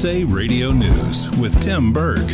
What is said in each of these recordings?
USA Radio News with Tim Berg.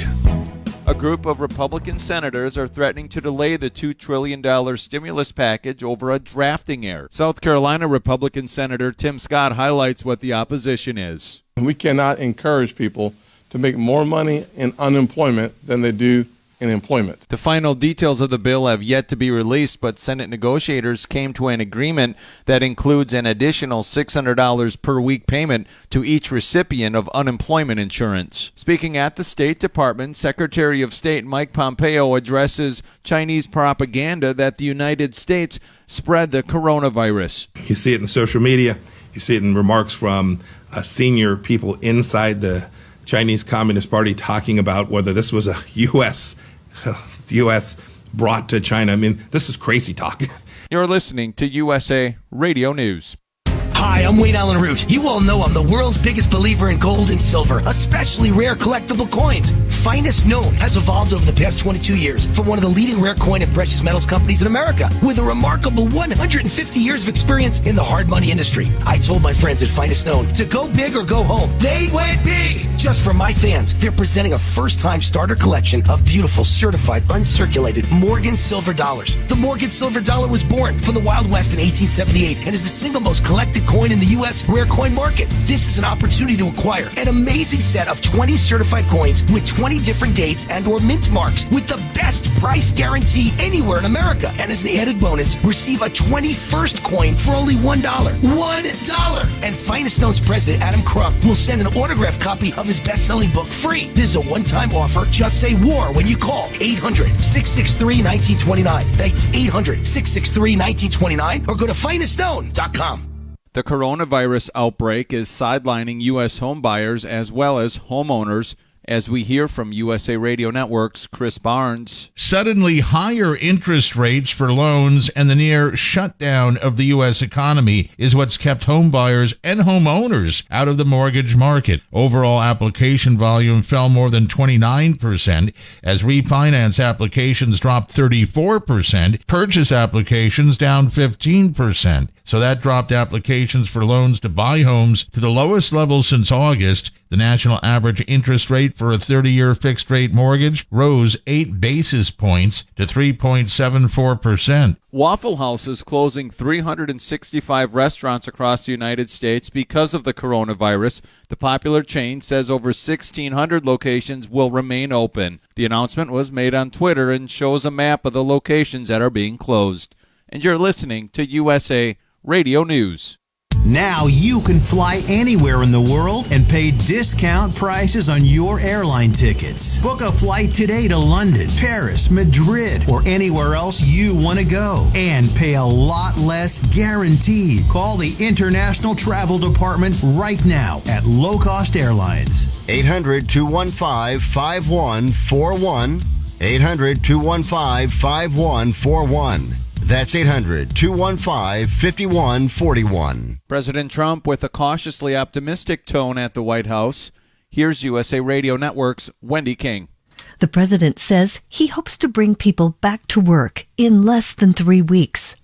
A group of Republican senators are threatening to delay the $2 trillion stimulus package over a drafting error. South Carolina Republican Senator Tim Scott highlights what the opposition is. We cannot encourage people to make more money in unemployment than they do in employment. The final details of the bill have yet to be released, but Senate negotiators came to an agreement that includes an additional $600 per week payment to each recipient of unemployment insurance. Speaking at the State Department, Secretary of State Mike Pompeo addresses Chinese propaganda that the United States spread the coronavirus. You see it in the social media. You see it in remarks from senior people inside the Chinese Communist Party talking about whether this was a U.S. brought to China. I mean, this is crazy talk. You're listening to USA Radio News. Hi, I'm Wayne Allen Root. You all know I'm the world's biggest believer in gold and silver, especially rare collectible coins. Finest Known has evolved over the past 22 years from one of the leading rare coin and precious metals companies in America with a remarkable 150 years of experience in the hard money industry. I told my friends at Finest Known to go big or go home. They went big! Just for my fans, they're presenting a first-time starter collection of beautiful, certified, uncirculated Morgan silver dollars. The Morgan silver dollar was born from the Wild West in 1878 and is the single most collected coin in the U.S. rare coin market. This is an opportunity to acquire an amazing set of 20 certified coins with 20 different dates and or mint marks with the best price guarantee anywhere in America. And as an added bonus, receive a 21st coin for only $1. $1! And Finest Known's president, Adam Crump, will send an autographed copy of his best-selling book free. This is a one-time offer. Just say WAR when you call 800-663-1929. That's 800-663-1929 or go to finestknown.com. The coronavirus outbreak is sidelining U.S. home buyers as well as homeowners, as we hear from USA Radio Network's Chris Barnes. Suddenly higher interest rates for loans and the near shutdown of the U.S. economy is what's kept home buyers and homeowners out of the mortgage market. Overall application volume fell more than 29% as refinance applications dropped 34%, purchase applications down 15%. So that dropped applications for loans to buy homes to the lowest level since August. The national average interest rate for a 30-year fixed-rate mortgage rose 8 basis points to 3.74%. Waffle House is closing 365 restaurants across the United States because of the coronavirus. The popular chain says over 1,600 locations will remain open. The announcement was made on Twitter and shows a map of the locations that are being closed. And you're listening to USA Radio News. Now you can fly anywhere in the world and pay discount prices on your airline tickets. Book a flight today to London, Paris, Madrid, or anywhere else you want to go. And pay a lot less guaranteed. Call the International Travel Department right now at Low Cost Airlines. 800-215-5141. 800-215-5141. That's 800-215-5141. President Trump with a cautiously optimistic tone at the White House. Here's USA Radio Network's Wendy King. The president says he hopes to bring people back to work in less than 3 weeks.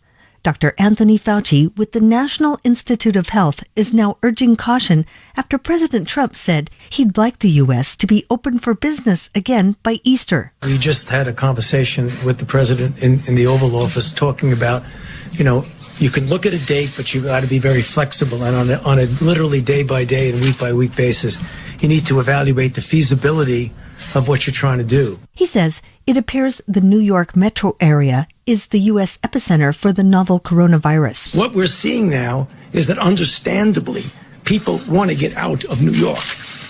Dr. Anthony Fauci with the National Institute of Health is now urging caution after President Trump said he'd like the U.S. to be open for business again by Easter. We just had a conversation with the president in the Oval Office talking about, you can look at a date, but you got to be very flexible. And on a literally day-by-day and week-by-week basis, you need to evaluate the feasibility of what you're trying to do. He says it appears the New York metro area is the U.S. epicenter for the novel coronavirus. What we're seeing now is that understandably, people want to get out of New York.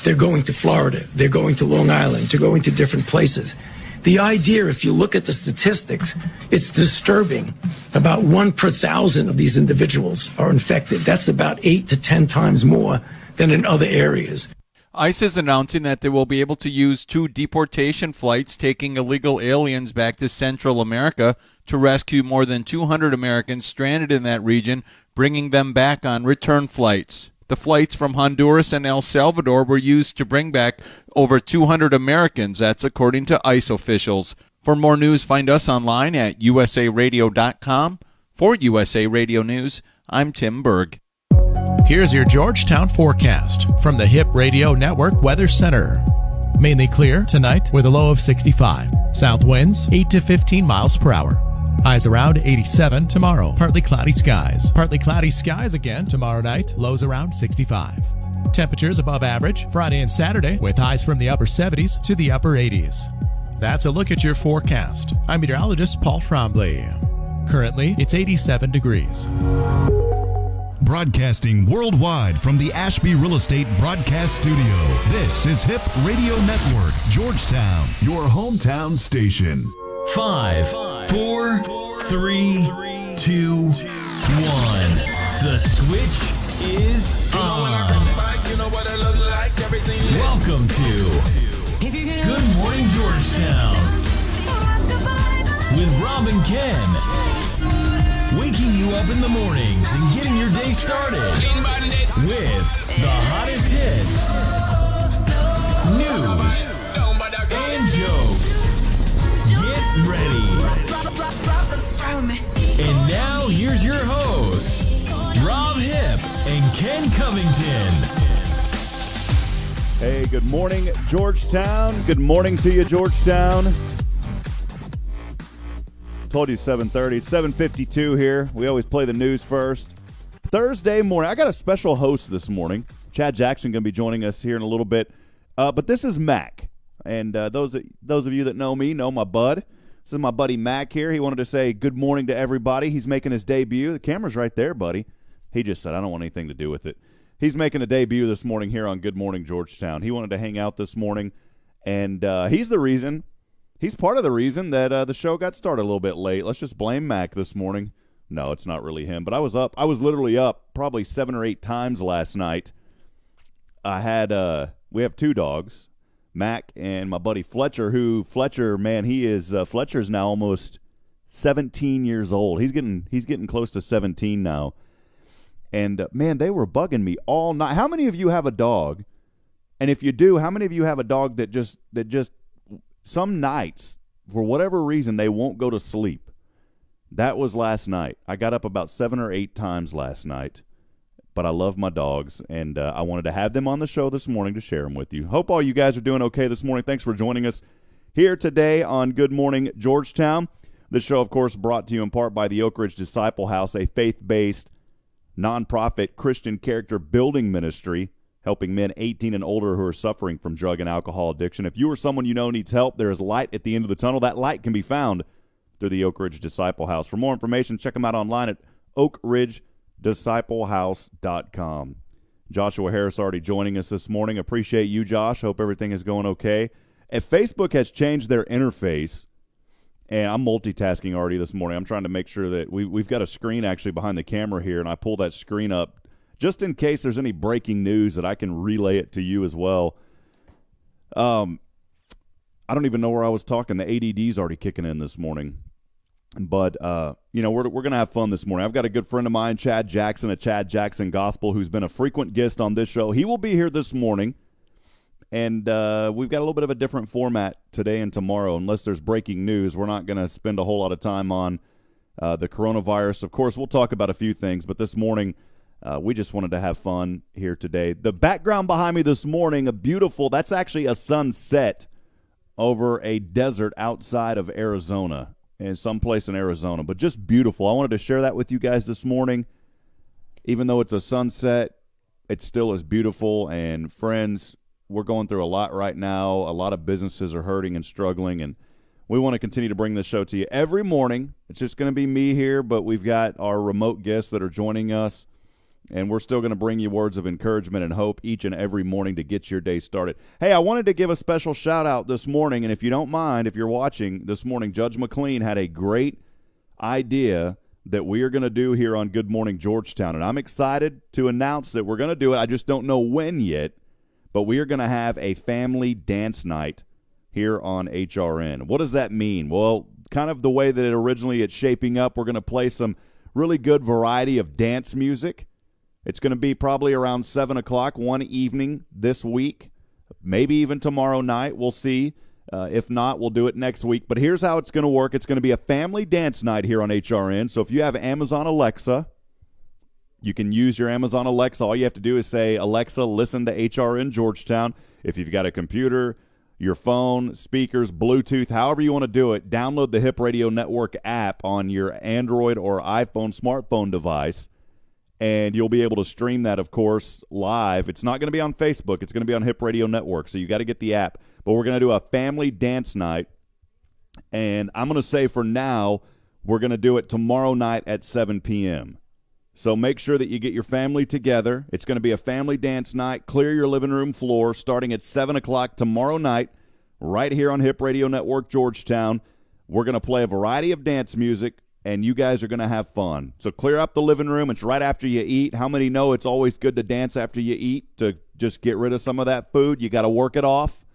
They're going to Florida. They're going to Long Island. They're going to different places. The idea, if you look at the statistics, it's disturbing. About 1 per 1,000 of these individuals are infected. That's about 8 to 10 times more than in other areas. ICE is announcing that they will be able to use 2 deportation flights taking illegal aliens back to Central America to rescue more than 200 Americans stranded in that region, bringing them back on return flights. The flights from Honduras and El Salvador were used to bring back over 200 Americans. That's according to ICE officials. For more news, find us online at usaradio.com. For USA Radio News, I'm Tim Berg. Here's your Georgetown forecast from the Hip Radio Network Weather Center. Mainly clear tonight with a low of 65. South winds 8 to 15 miles per hour. Highs around 87 tomorrow. Partly cloudy skies. Partly cloudy skies again tomorrow night. Lows around 65. Temperatures above average Friday and Saturday with highs from the upper 70s to the upper 80s. That's a look at your forecast. I'm meteorologist Paul Trombley. Currently, it's 87 degrees. Broadcasting worldwide from the Ashby Real Estate Broadcast Studio. This is Hip Radio Network, Georgetown, your hometown station. 5, 4, 3, 2, 1. The switch is on. Welcome to Good Morning Georgetown with Rob and Ken. Waking you up in the mornings and getting your day started with the hottest hits, news, and jokes. Get ready. And now here's your hosts, Rob Hip and Ken Covington. Hey, good morning, Georgetown. Good morning to you, Georgetown. Told you 7:30. 7:52 here. We always play the news first. Thursday morning. I got a special host this morning. Chad Jackson going to be joining us here in a little bit. But this is Mac. And those of you that know me know my bud. This is my buddy Mac here. He wanted to say good morning to everybody. He's making his debut. The camera's right there, buddy. He just said, I don't want anything to do with it. He's making a debut this morning here on Good Morning Georgetown. He wanted to hang out this morning. And he's part of the reason that the show got started a little bit late. Let's just blame Mac this morning. No, it's not really him. But I was up. I was literally up probably 7 or 8 times last night. We have 2 dogs, Mac and my buddy Fletcher, Fletcher's now almost 17 years old. He's getting close to 17 now. And, man, they were bugging me all night. How many of you have a dog? And if you do, how many of you have a dog that just some nights, for whatever reason, they won't go to sleep? That was last night. I got up about 7 or 8 times last night, but I love my dogs, and I wanted to have them on the show this morning to share them with you. Hope all you guys are doing okay this morning. Thanks for joining us here today on Good Morning Georgetown. This show, of course, brought to you in part by the Oak Ridge Disciple House, a faith-based, nonprofit Christian character building ministry helping men 18 and older who are suffering from drug and alcohol addiction. If you or someone you know needs help, there is light at the end of the tunnel. That light can be found through the Oak Ridge Disciple House. For more information, check them out online at oakridgedisciplehouse.com. Joshua Harris already joining us this morning. Appreciate you, Josh. Hope everything is going okay. If Facebook has changed their interface, and I'm multitasking already this morning. I'm trying to make sure that we've got a screen actually behind the camera here, and I pull that screen up just in case there's any breaking news that I can relay it to you as well. I don't even know where I was talking. The ADD's already kicking in this morning. But, we're going to have fun this morning. I've got a good friend of mine, Chad Jackson, at Chad Jackson Gospel, who's been a frequent guest on this show. He will be here this morning. And we've got a little bit of a different format today and tomorrow. Unless there's breaking news, we're not going to spend a whole lot of time on the coronavirus. Of course, we'll talk about a few things, but this morning we just wanted to have fun here today. The background behind me this morning, that's actually a sunset over a desert outside of Arizona, and someplace in Arizona, but just beautiful. I wanted to share that with you guys this morning. Even though it's a sunset, it still is beautiful, and friends, we're going through a lot right now. A lot of businesses are hurting and struggling, and we want to continue to bring this show to you every morning. It's just going to be me here, but we've got our remote guests that are joining us, and we're still going to bring you words of encouragement and hope each and every morning to get your day started. Hey, I wanted to give a special shout-out this morning, and if you don't mind, if you're watching this morning, Judge McLean had a great idea that we are going to do here on Good Morning Georgetown, and I'm excited to announce that we're going to do it. I just don't know when yet. But we are going to have a family dance night here on HRN. What does that mean? Well, kind of the way that it's shaping up, we're going to play some really good variety of dance music. It's going to be probably around 7 o'clock one evening this week, maybe even tomorrow night. We'll see. If not, we'll do it next week. But here's how it's going to work. It's going to be a family dance night here on HRN. So if you have Amazon Alexa, You can use your Amazon Alexa. All you have to do is say, Alexa, listen to HRN Georgetown. If you've got a computer, your phone, speakers, Bluetooth, however you want to do it, download the Hip Radio Network app on your Android or iPhone smartphone device, and you'll be able to stream that, of course, live. It's not going to be on Facebook. It's going to be on Hip Radio Network, so you got to get the app. But we're going to do a family dance night, and I'm going to say for now, we're going to do it tomorrow night at 7 p.m., so make sure that you get your family together. It's going to be a family dance night. Clear your living room floor starting at 7 o'clock tomorrow night right here on Hip Radio Network Georgetown. We're going to play a variety of dance music, and you guys are going to have fun. So clear up the living room. It's right after you eat. How many know it's always good to dance after you eat to just get rid of some of that food? You got to work it off.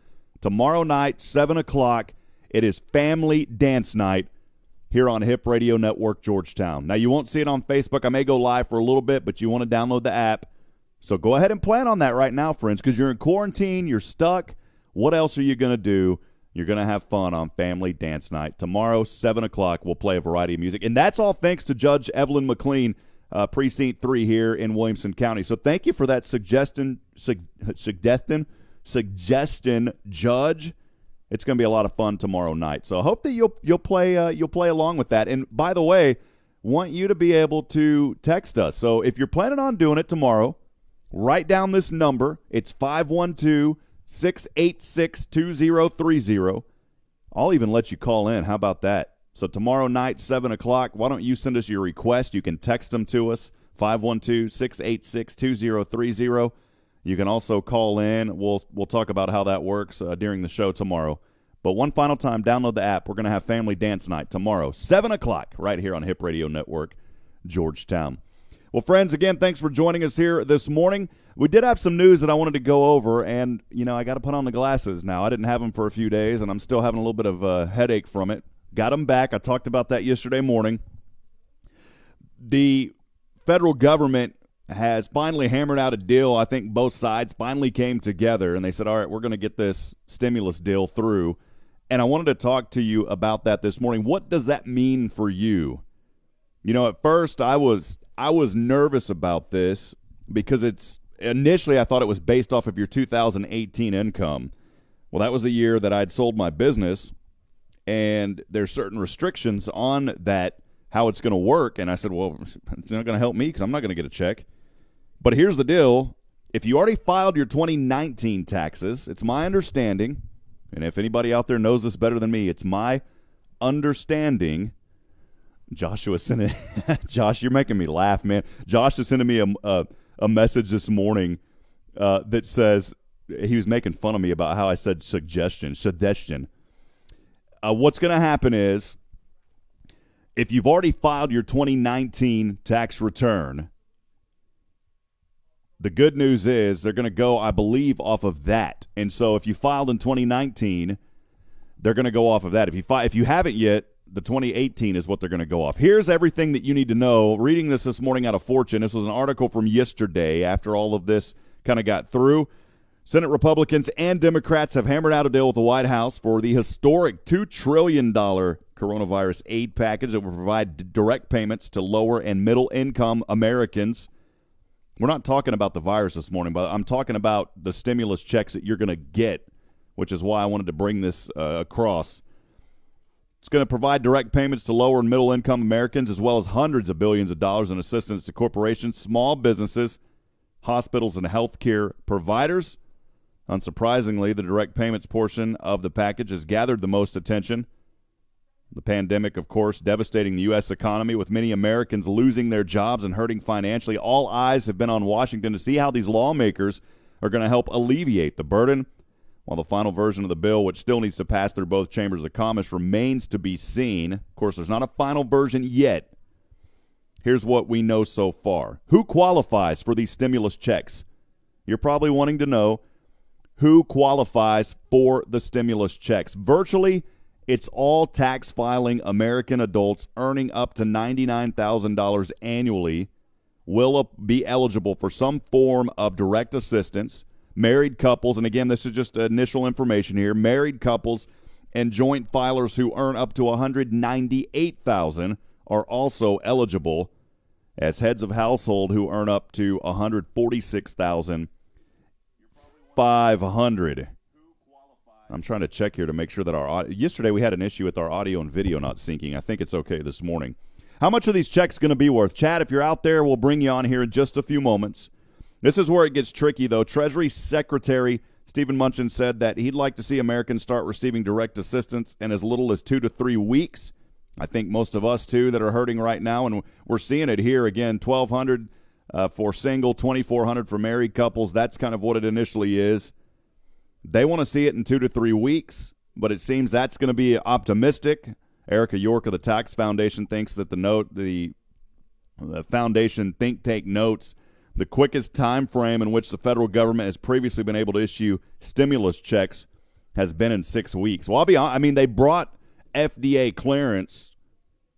Tomorrow night, 7 o'clock, it is family dance night here on Hip Radio Network Georgetown. Now, you won't see it on Facebook. I may go live for a little bit, but you want to download the app. So go ahead and plan on that right now, friends, because you're in quarantine, you're stuck. What else are you going to do? You're going to have fun on Family Dance Night. Tomorrow, 7 o'clock, we'll play a variety of music. And that's all thanks to Judge Evelyn McLean, Precinct 3 here in Williamson County. So thank you for that suggestion, Judge. It's going to be a lot of fun tomorrow night. So I hope that you'll play along with that. And by the way, want you to be able to text us. So if you're planning on doing it tomorrow, write down this number. It's 512-686-2030. I'll even let you call in. How about that? So tomorrow night, 7 o'clock, why don't you send us your request? You can text them to us, 512-686-2030. You can also call in. We'll talk about how that works during the show tomorrow. But one final time, download the app. We're going to have Family Dance Night tomorrow, 7 o'clock, right here on Hip Radio Network, Georgetown. Well, friends, again, thanks for joining us here this morning. We did have some news that I wanted to go over, and, I got to put on the glasses now. I didn't have them for a few days, and I'm still having a little bit of a headache from it. Got them back. I talked about that yesterday morning. The federal government has finally hammered out a deal. I think both sides finally came together, and they said, all right, we're going to get this stimulus deal through. And I wanted to talk to you about that this morning. What does that mean for you? At first I was nervous about this because initially I thought it was based off of your 2018 income. Well, that was the year that I'd sold my business, and there's certain restrictions on that, how it's going to work. And I said, well, it's not going to help me because I'm not going to get a check. But here's the deal. If you already filed your 2019 taxes, it's my understanding, and if anybody out there knows this better than me, it's my understanding. Joshua sent it. Josh, you're making me laugh, man. Josh is sending me a message this morning that says he was making fun of me about how I said suggestion. What's going to happen is if you've already filed your 2019 tax return, the good news is they're going to go, I believe, off of that. And so if you filed in 2019, they're going to go off of that. If you haven't yet, the 2018 is what they're going to go off. Here's everything that you need to know. Reading this morning out of Fortune. This was an article from yesterday after all of this kind of got through. Senate Republicans and Democrats have hammered out a deal with the White House for the historic $2 trillion coronavirus aid package that will provide direct payments to lower and middle income Americans. We're not talking about the virus this morning, but I'm talking about the stimulus checks that you're going to get, which is why I wanted to bring this across. It's going to provide direct payments to lower and middle income Americans, as well as hundreds of billions of dollars in assistance to corporations, small businesses, hospitals, and healthcare providers. Unsurprisingly, the direct payments portion of the package has gathered the most attention. The pandemic, of course, devastating the U.S. economy, with many Americans losing their jobs and hurting financially. All eyes have been on Washington to see how these lawmakers are going to help alleviate the burden, while the final version of the bill, which still needs to pass through both chambers of Congress, remains to be seen. Of course, there's not a final version yet. Here's what we know so far. Who qualifies for these stimulus checks? You're probably wanting to know who qualifies for the stimulus checks. Virtually, it's all tax filing American adults earning up to $99,000 annually will be eligible for some form of direct assistance. Married couples, and again, this is just initial information here, married couples and joint filers who earn up to $198,000 are also eligible. as heads of household who earn up to $146,500. I'm trying to check here to make sure that yesterday we had an issue with our audio and video not syncing. I think it's okay this morning. How much are these checks going to be worth? Chad, if you're out there, we'll bring you on here in just a few moments. This is where it gets tricky, though. Treasury Secretary Stephen Mnuchin said that he'd like to see Americans start receiving direct assistance in as little as 2 to 3 weeks. I think most of us, too, that are hurting right now, and we're seeing it here again, $1,200 for single, $2,400 for married couples. That's kind of what it initially is. They want to see it in 2 to 3 weeks, but it seems that's going to be optimistic. Erica York of the Tax Foundation thinks that the foundation think tank notes the quickest time frame in which the federal government has previously been able to issue stimulus checks has been in 6 weeks. Well, I'll be honest, I mean, they brought FDA clearance.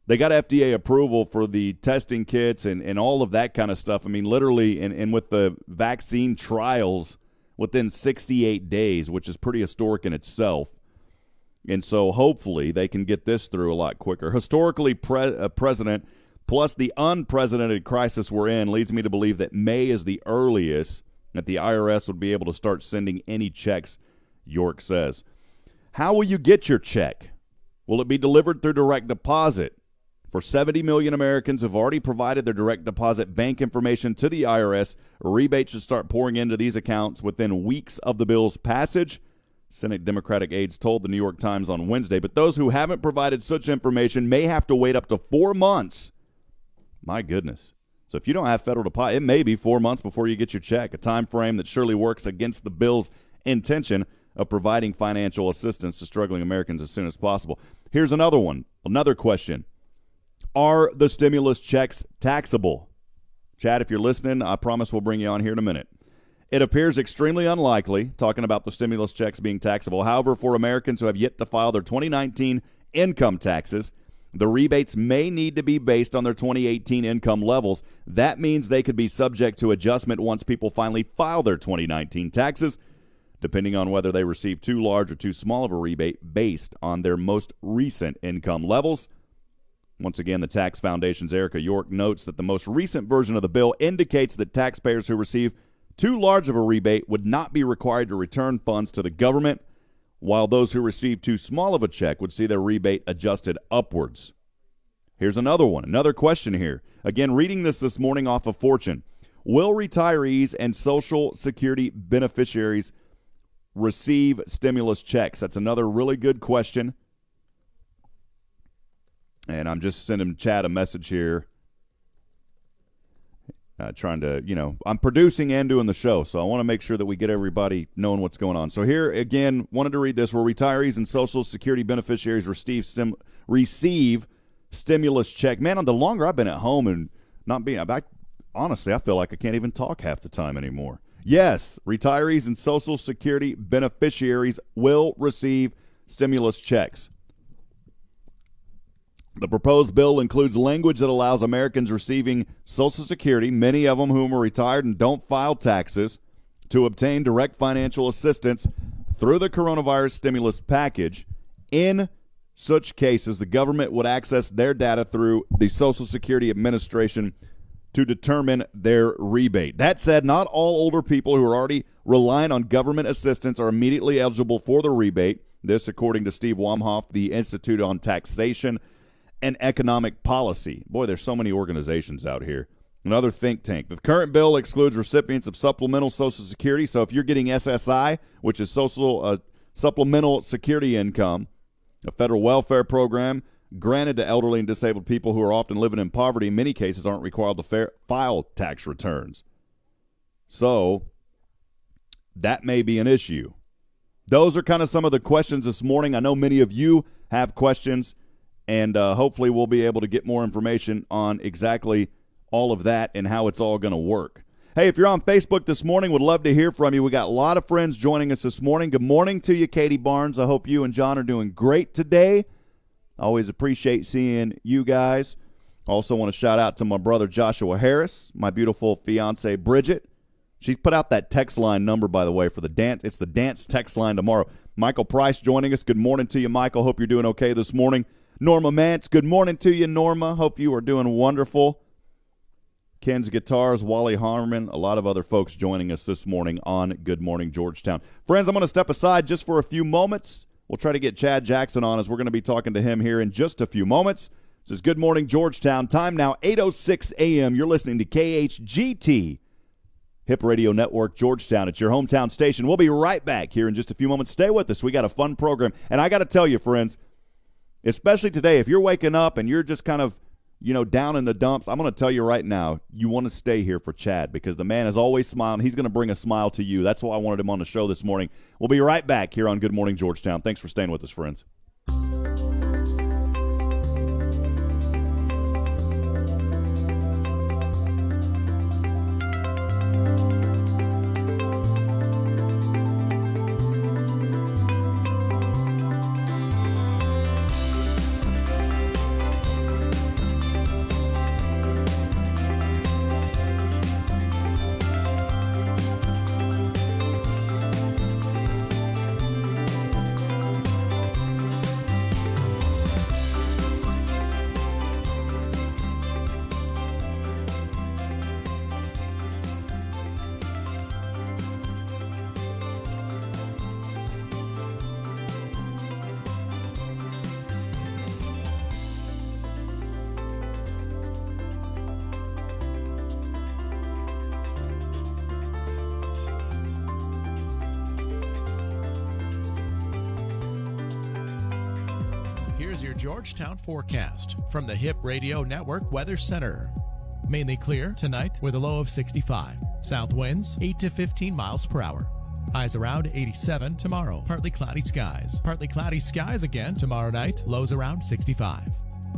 They got FDA approval for the testing kits and all of that kind of stuff. I mean, literally, and with the vaccine trials within 68 days, which is pretty historic in itself. And so hopefully they can get this through a lot quicker. Historically, president plus the unprecedented crisis we're in leads me to believe that May is the earliest that the IRS would be able to start sending any checks, York says. How will you get your check? Will it be delivered through direct deposit? For 70 million Americans who have already provided their direct deposit bank information to the IRS, rebates should start pouring into these accounts within weeks of the bill's passage, Senate Democratic aides told the New York Times on Wednesday. But those who haven't provided such information may have to wait up to 4 months. My goodness. So if you don't have federal deposit, it may be 4 months before you get your check, a time frame that surely works against the bill's intention of providing financial assistance to struggling Americans as soon as possible. Here's another one, another question. Are the stimulus checks taxable? Chad, if you're listening, I promise we'll bring you on here in a minute. It appears extremely unlikely, talking about the stimulus checks being taxable. However, for Americans who have yet to file their 2019 income taxes, the rebates may need to be based on their 2018 income levels. That means they could be subject to adjustment once people finally file their 2019 taxes, depending on whether they receive too large or too small of a rebate based on their most recent income levels. Once again, the Tax Foundation's Erica York notes that the most recent version of the bill indicates that taxpayers who receive too large of a rebate would not be required to return funds to the government, while those who receive too small of a check would see their rebate adjusted upwards. Here's another one, another question here. Again, reading this morning off of Fortune. Will retirees and Social Security beneficiaries receive stimulus checks? That's another really good question. And I'm just sending Chad a message here. Trying to, I'm producing and doing the show, so I want to make sure that we get everybody knowing what's going on. So here, again, wanted to read this, where retirees and Social Security beneficiaries receive stimulus check. Man, the longer I've been at home and not being back, honestly, I feel like I can't even talk half the time anymore. Yes, retirees and Social Security beneficiaries will receive stimulus checks. The proposed bill includes language that allows Americans receiving Social Security, many of them whom are retired and don't file taxes, to obtain direct financial assistance through the coronavirus stimulus package. In such cases, the government would access their data through the Social Security Administration to determine their rebate. That said, not all older people who are already relying on government assistance are immediately eligible for the rebate. This, according to Steve Wamhoff, the Institute on Taxation and Economic Policy. Boy, there's so many organizations out here. Another think tank. The current bill excludes recipients of supplemental Social Security. So if you're getting SSI, which is supplemental security income, a federal welfare program granted to elderly and disabled people who are often living in poverty, in many cases aren't required to file tax returns. So that may be an issue. Those are kind of some of the questions this morning. I know many of you have questions. And hopefully we'll be able to get more information on exactly all of that and how it's all going to work. Hey, if you're on Facebook this morning, would love to hear from you. We got a lot of friends joining us this morning. Good morning to you, Katie Barnes. I hope you and John are doing great today. Always appreciate seeing you guys. Also want to shout out to my brother Joshua Harris, my beautiful fiance Bridget. She put out that text line number, by the way, for the dance. It's the dance text line tomorrow. Michael Price joining us. Good morning to you, Michael. Hope you're doing okay this morning. Norma Mance, good morning to you, Norma. Hope you are doing wonderful. Ken's Guitars, Wally Harmon, a lot of other folks joining us this morning on Good Morning Georgetown. Friends, I'm going to step aside just for a few moments. We'll try to get Chad Jackson on as we're going to be talking to him here in just a few moments. This is Good Morning Georgetown. Time now, 8:06 a.m. You're listening to KHGT, Hip Radio Network, Georgetown. It's your hometown station. We'll be right back here in just a few moments. Stay with us. We got a fun program. And I got to tell you, friends, especially today, if you're waking up and you're just kind of, down in the dumps, I'm going to tell you right now, you want to stay here for Chad because the man is always smiling. He's going to bring a smile to you. That's why I wanted him on the show this morning. We'll be right back here on Good Morning Georgetown. Thanks for staying with us, friends. Here's your Georgetown forecast from the Hip Radio Network Weather Center. Mainly clear tonight with a low of 65. South winds 8 to 15 miles per hour. Highs around 87 tomorrow. Partly cloudy skies. Partly cloudy skies again tomorrow night. Lows around 65.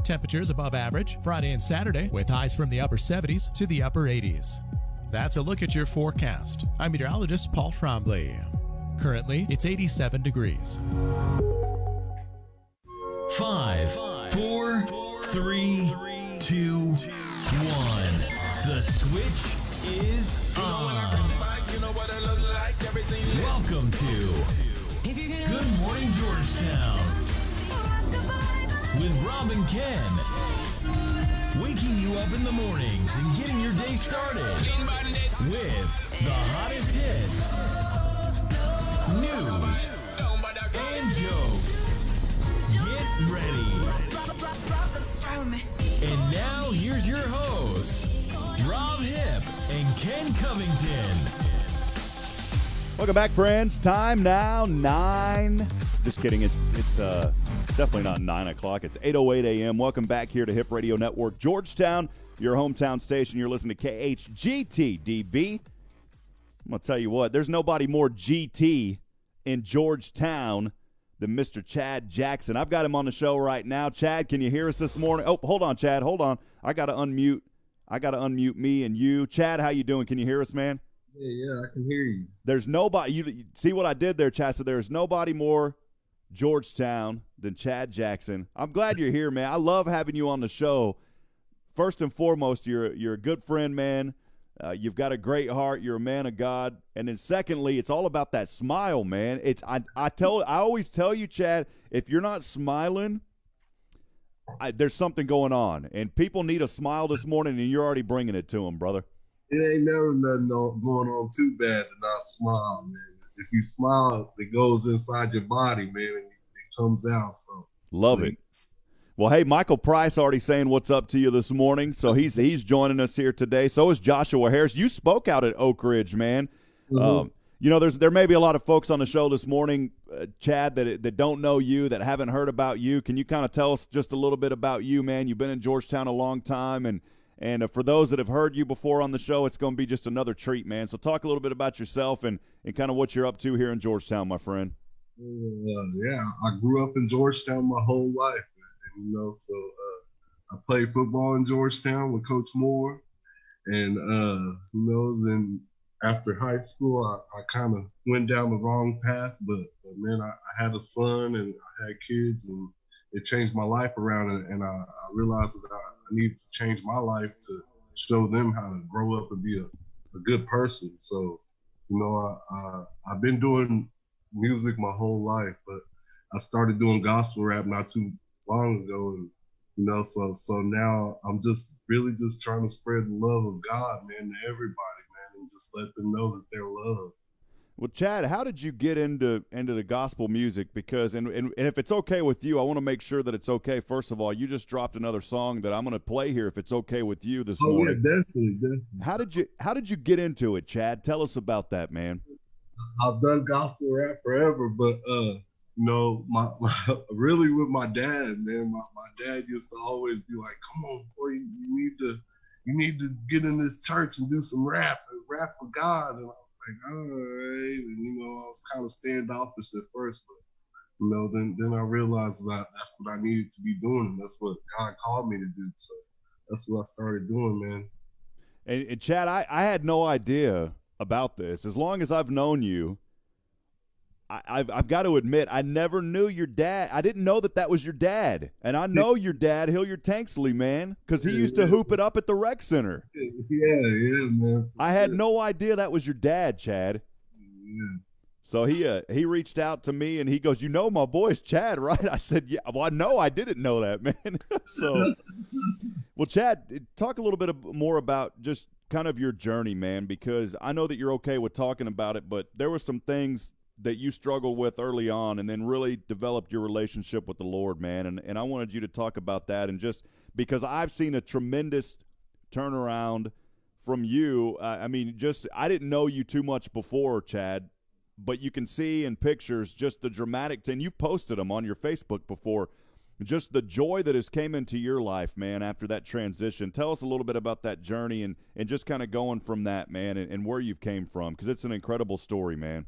Temperatures above average Friday and Saturday with highs from the upper 70s to the upper 80s. That's a look at your forecast. I'm meteorologist Paul Trombley. Currently, it's 87 degrees. 5, 4, 3, 2, 1. The switch is on. Welcome to Good Morning Georgetown with Rob and Ken. Waking you up in the mornings and getting your day started with the hottest hits, news, and jokes. Get ready. And now here's your hosts, Rob Hip and Ken Covington. Welcome back, friends. Time now, 9. Just kidding. It's definitely not 9 o'clock. It's 8:08 a.m. Welcome back here to Hip Radio Network, Georgetown, your hometown station. You're listening to KHGT DB. I'm going to tell you what, there's nobody more GT in Georgetown than Mr. Chad Jackson. I've got him on the show right now. Chad, can you hear us this morning? Oh, hold on, Chad. Hold on. I got to unmute me and you. Chad, how you doing? Can you hear us, man? Yeah, I can hear you. There's nobody. You see what I did there, Chad? So there's nobody more Georgetown than Chad Jackson. I'm glad you're here, man. I love having you on the show. First and foremost, you're a good friend, man. You've got a great heart. You're a man of God. And then secondly, it's all about that smile, man. I always tell you, Chad, if you're not smiling, there's something going on. And people need a smile this morning, and you're already bringing it to them, brother. It ain't never nothing going on too bad to not smile, man. If you smile, it goes inside your body, man, and it comes out. So love it. Well, hey, Michael Price already saying what's up to you this morning. So he's joining us here today. So is Joshua Harris. You spoke out at Oak Ridge, man. Mm-hmm. There may be a lot of folks on the show this morning, Chad, that don't know you, that haven't heard about you. Can you kind of tell us just a little bit about you, man? You've been in Georgetown a long time, and for those that have heard you before on the show, it's going to be just another treat, man. So talk a little bit about yourself and kind of what you're up to here in Georgetown, my friend. Yeah, I grew up in Georgetown my whole life. So I played football in Georgetown with Coach Moore, and then after high school, I kind of went down the wrong path, but man, I had a son and I had kids, and it changed my life around, and I realized that I needed to change my life to show them how to grow up and be a good person. So, I've been doing music my whole life, but I started doing gospel rap not too long ago, and You know, so now I'm just really just trying to spread the love of God, man, to everybody, man, and just let them know that they're loved. Well, Chad, how did you get into the gospel music? Because and if it's okay with you, I want to make sure that it's okay. First of all, you just dropped another song that I'm going to play here. If it's okay with you this morning. Yeah, definitely. How did you get into it, Chad? Tell us about that, man. I've done gospel rap forever, but you know, my really with my dad, man. My dad used to always be like, "Come on, boy, you need to get in this church and do some rap and rap for God." And I was like, all right, and you know, I was kind of standoffish at first, but you know, then I realized that that's what I needed to be doing, and that's what God called me to do. So that's what I started doing, man. And Chad, I had no idea about this. As long as I've known you, I've got to admit, I never knew your dad. I didn't know that was your dad. And I know your dad, Hilliard Tanksley, man, because he used to hoop it up at the rec center. Yeah, man. I had no idea that was your dad, Chad. Yeah. So he reached out to me, and he goes, "You know my boy's Chad, right?" I said, "Yeah." Well, no, I didn't know that, man. So, well, Chad, talk a little bit more about just kind of your journey, man, because I know that you're okay with talking about it, but there were some things that you struggled with early on and then really developed your relationship with the Lord, man. And I wanted you to talk about that, and just because I've seen a tremendous turnaround from you. I mean, just I didn't know you too much before, Chad, but you can see in pictures just the dramatic, and you've posted them on your Facebook before, just the joy that has came into your life, man, after that transition. Tell us a little bit about that journey and just kind of going from that, man, and where you've came from, because it's an incredible story, man.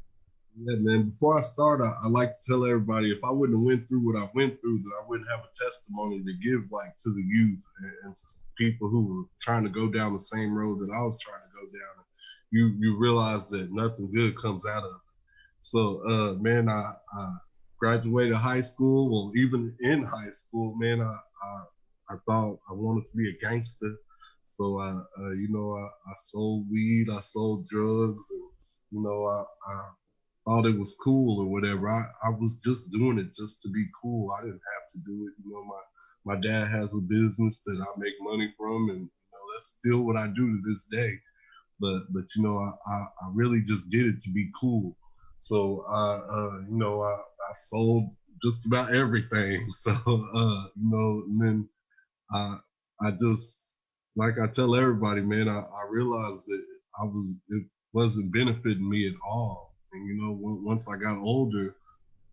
Yeah, man. Before I start, I like to tell everybody, if I wouldn't have went through what I went through, then I wouldn't have a testimony to give, like, to the youth and to people who were trying to go down the same road that I was trying to go down. You realize that nothing good comes out of it. So, man, I graduated high school. Well, even in high school, man, I thought I wanted to be a gangster. So, you know, I sold weed, I sold drugs, and, you know, I thought it was cool or whatever. I was just doing it just to be cool. I didn't have to do it. You know, my dad has a business that I make money from, and, you know, that's still what I do to this day. But you know, I really just did it to be cool. So you know, I sold just about everything. So you know, and then I just, like I tell everybody, man, I realized that it wasn't benefiting me at all. And you know, once I got older,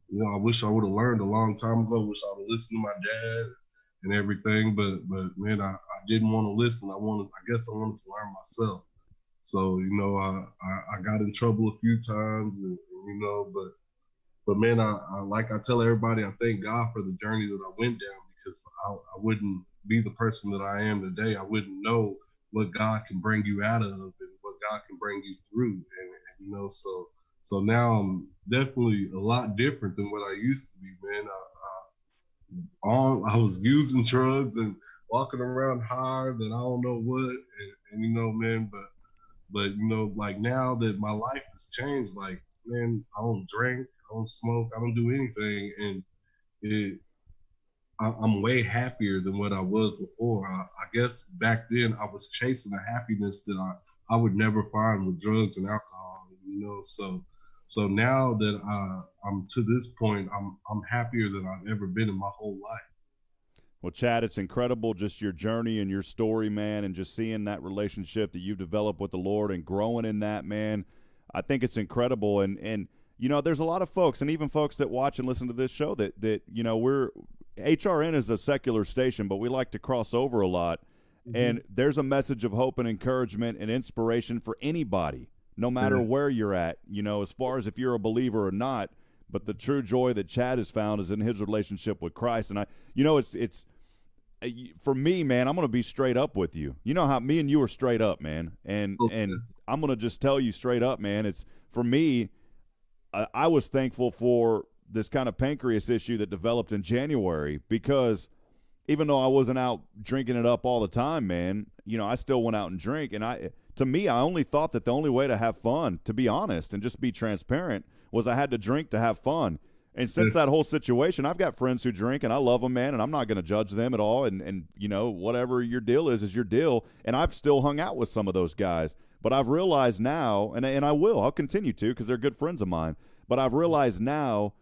you know, I wish I would have learned a long time ago. I wish I would have listened to my dad and everything. But man, I didn't want to listen. I guess I wanted to learn myself. So, you know, I got in trouble a few times, and you know, but man, I like I tell everybody, I thank God for the journey that I went down, because I wouldn't be the person that I am today. I wouldn't know what God can bring you out of and what God can bring you through. And you know, so now I'm definitely a lot different than what I used to be, man. I was using drugs and walking around high that I don't know what, and you know, man, but you know, like now that my life has changed, like, man, I don't drink, I don't smoke, I don't do anything, and I'm way happier than what I was before. I guess back then I was chasing a happiness that I would never find with drugs and alcohol, you know. So now that I'm to this point, I'm happier than I've ever been in my whole life. Well, Chad, it's incredible, just your journey and your story, man, and just seeing that relationship that you've developed with the Lord and growing in that, man. I think it's incredible. And you know, there's a lot of folks, and even folks that watch and listen to this show, that you know, HRN is a secular station, but we like to cross over a lot. Mm-hmm. And there's a message of hope and encouragement and inspiration for anybody, no matter where you're at, you know, as far as if you're a believer or not. But the true joy that Chad has found is in his relationship with Christ. And it's for me, man, I'm going to be straight up with you. You know how me and you are straight up, man. And I'm going to just tell you straight up, man. It's for me, I was thankful for this kind of pancreas issue that developed in January, because even though I wasn't out drinking it up all the time, man, you know, I still went out and drink. And to me, I only thought that the only way to have fun, to be honest and just be transparent, was I had to drink to have fun. And since that whole situation, I've got friends who drink, and I love them, man, and I'm not going to judge them at all. And you know, whatever your deal is your deal. And I've still hung out with some of those guys. But I've realized now, and I'll continue to because they're good friends of mine. But I've realized now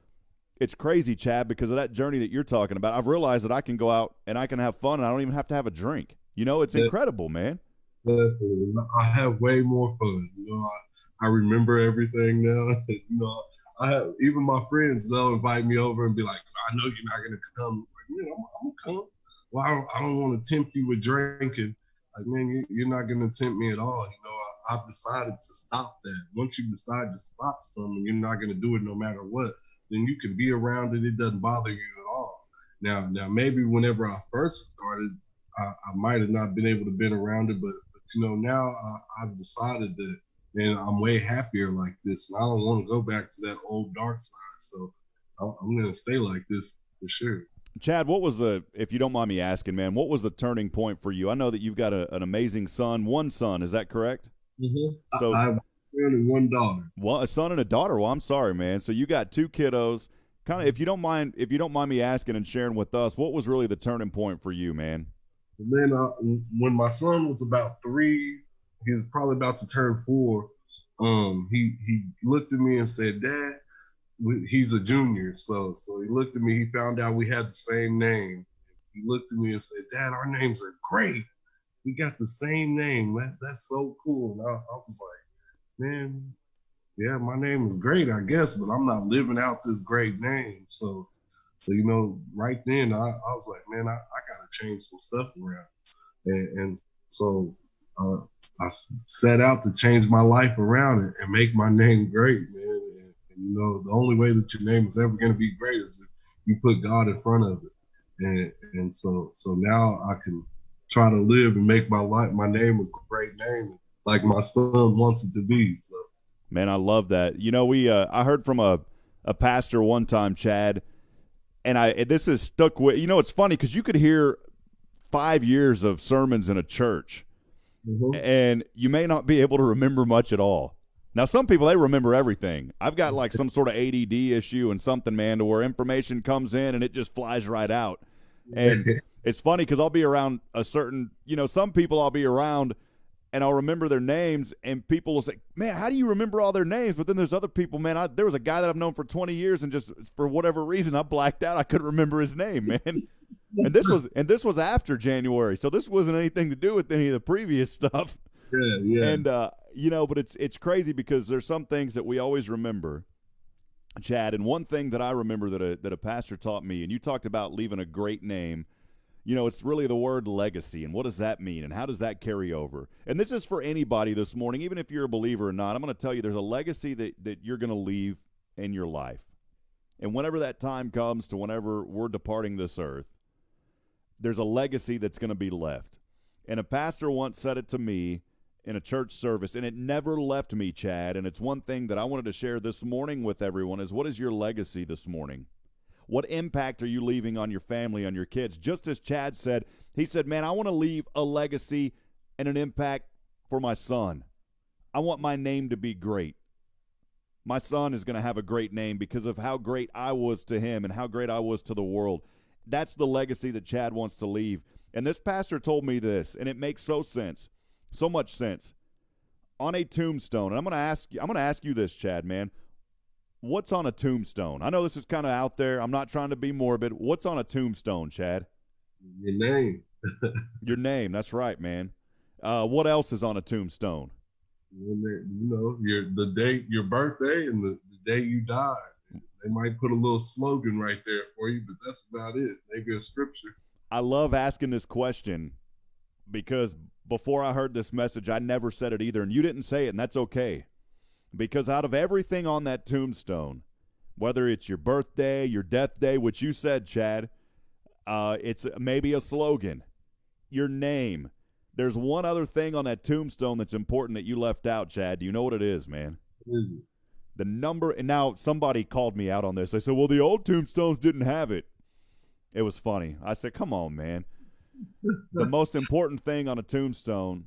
it's crazy, Chad, because of that journey that you're talking about. I've realized that I can go out and I can have fun, and I don't even have to have a drink. You know, it's incredible, man. I have way more fun. You know, I remember everything now. You know, even my friends, they'll invite me over and be like, I know you're not going to come. Like, man, I'm going to come. Well, I don't want to tempt you with drinking. Like, man, you're not going to tempt me at all. You know, I've decided to stop that. Once you decide to stop something, you're not going to do it no matter what. Then you can be around it. It doesn't bother you at all. Now, maybe whenever I first started, I might have not been able to be around it, but you know, now I've decided that, man, I'm way happier like this, and I don't want to go back to that old dark side. So I'm going to stay like this for sure. Chad, what was if you don't mind me asking, man, what was the turning point for you? I know that you've got an amazing son, one son, is that correct? Mm-hmm. So I have a son and one daughter. Well, a son and a daughter. Well, I'm sorry, man. So you got two kiddos. Kind of, if you don't mind me asking and sharing with us, what was really the turning point for you, man? And then when my son was about 3, he was probably about to turn 4. He looked at me and said, "Dad," he's a junior, so he looked at me. He found out we had the same name. He looked at me and said, "Dad, our names are great. We got the same name. That's so cool." And I was like, "Man, yeah, my name is great, I guess, but I'm not living out this great name." So you know, right then I was like, "Man, I gotta change some stuff around," and so I set out to change my life around it and make my name great, man. And you know, the only way that your name is ever going to be great is if you put God in front of it. And so now I can try to live and make my name a great name, like my son wants it to be. So, man, I love that. You know, I heard from a pastor one time, Chad, and this is stuck with. You know, it's funny because you could hear 5 years of sermons in a church. Mm-hmm. And you may not be able to remember much at all. Now, some people, they remember everything. I've got like some sort of ADD issue and something, man, to where information comes in and it just flies right out. And it's funny because I'll be around some people I'll be around and I'll remember their names and people will say, "Man, how do you remember all their names?" But then there's other people, man, there was a guy that I've known for 20 years and just for whatever reason I blacked out. I couldn't remember his name, man. And this was after January, so this wasn't anything to do with any of the previous stuff. Yeah. And but it's crazy because there's some things that we always remember, Chad. And one thing that I remember that a pastor taught me, and you talked about leaving a great name. You know, it's really the word legacy, and what does that mean, and how does that carry over? And this is for anybody this morning, even if you're a believer or not. I'm going to tell you, there's a legacy that you're going to leave in your life, and whenever that time comes to whenever we're departing this earth, there's a legacy that's going to be left. And a pastor once said it to me in a church service, and it never left me, Chad. And it's one thing that I wanted to share this morning with everyone is, what is your legacy this morning? What impact are you leaving on your family, on your kids? Just as Chad said, he said, "Man, I want to leave a legacy and an impact for my son. I want my name to be great. My son is going to have a great name because of how great I was to him and how great I was to the world." That's the legacy that Chad wants to leave. And this pastor told me this, and it makes so much sense. On a tombstone, and I'm going to ask you this, Chad, man. What's on a tombstone? I know this is kind of out there. I'm not trying to be morbid. What's on a tombstone, Chad? Your name. Your name. That's right, man. What else is on a tombstone? You know, your birthday, and the day you died. They might put a little slogan right there for you, but that's about it. Maybe a scripture. I love asking this question because before I heard this message, I never said it either, and you didn't say it, and that's okay. Because out of everything on that tombstone, whether it's your birthday, your death day, which you said, Chad, it's maybe a slogan, your name. There's one other thing on that tombstone that's important that you left out, Chad. Do you know what it is, man? What is it? The number, and now somebody called me out on this. They said, "Well, the old tombstones didn't have it." It was funny. I said, "Come on, man." The most important thing on a tombstone,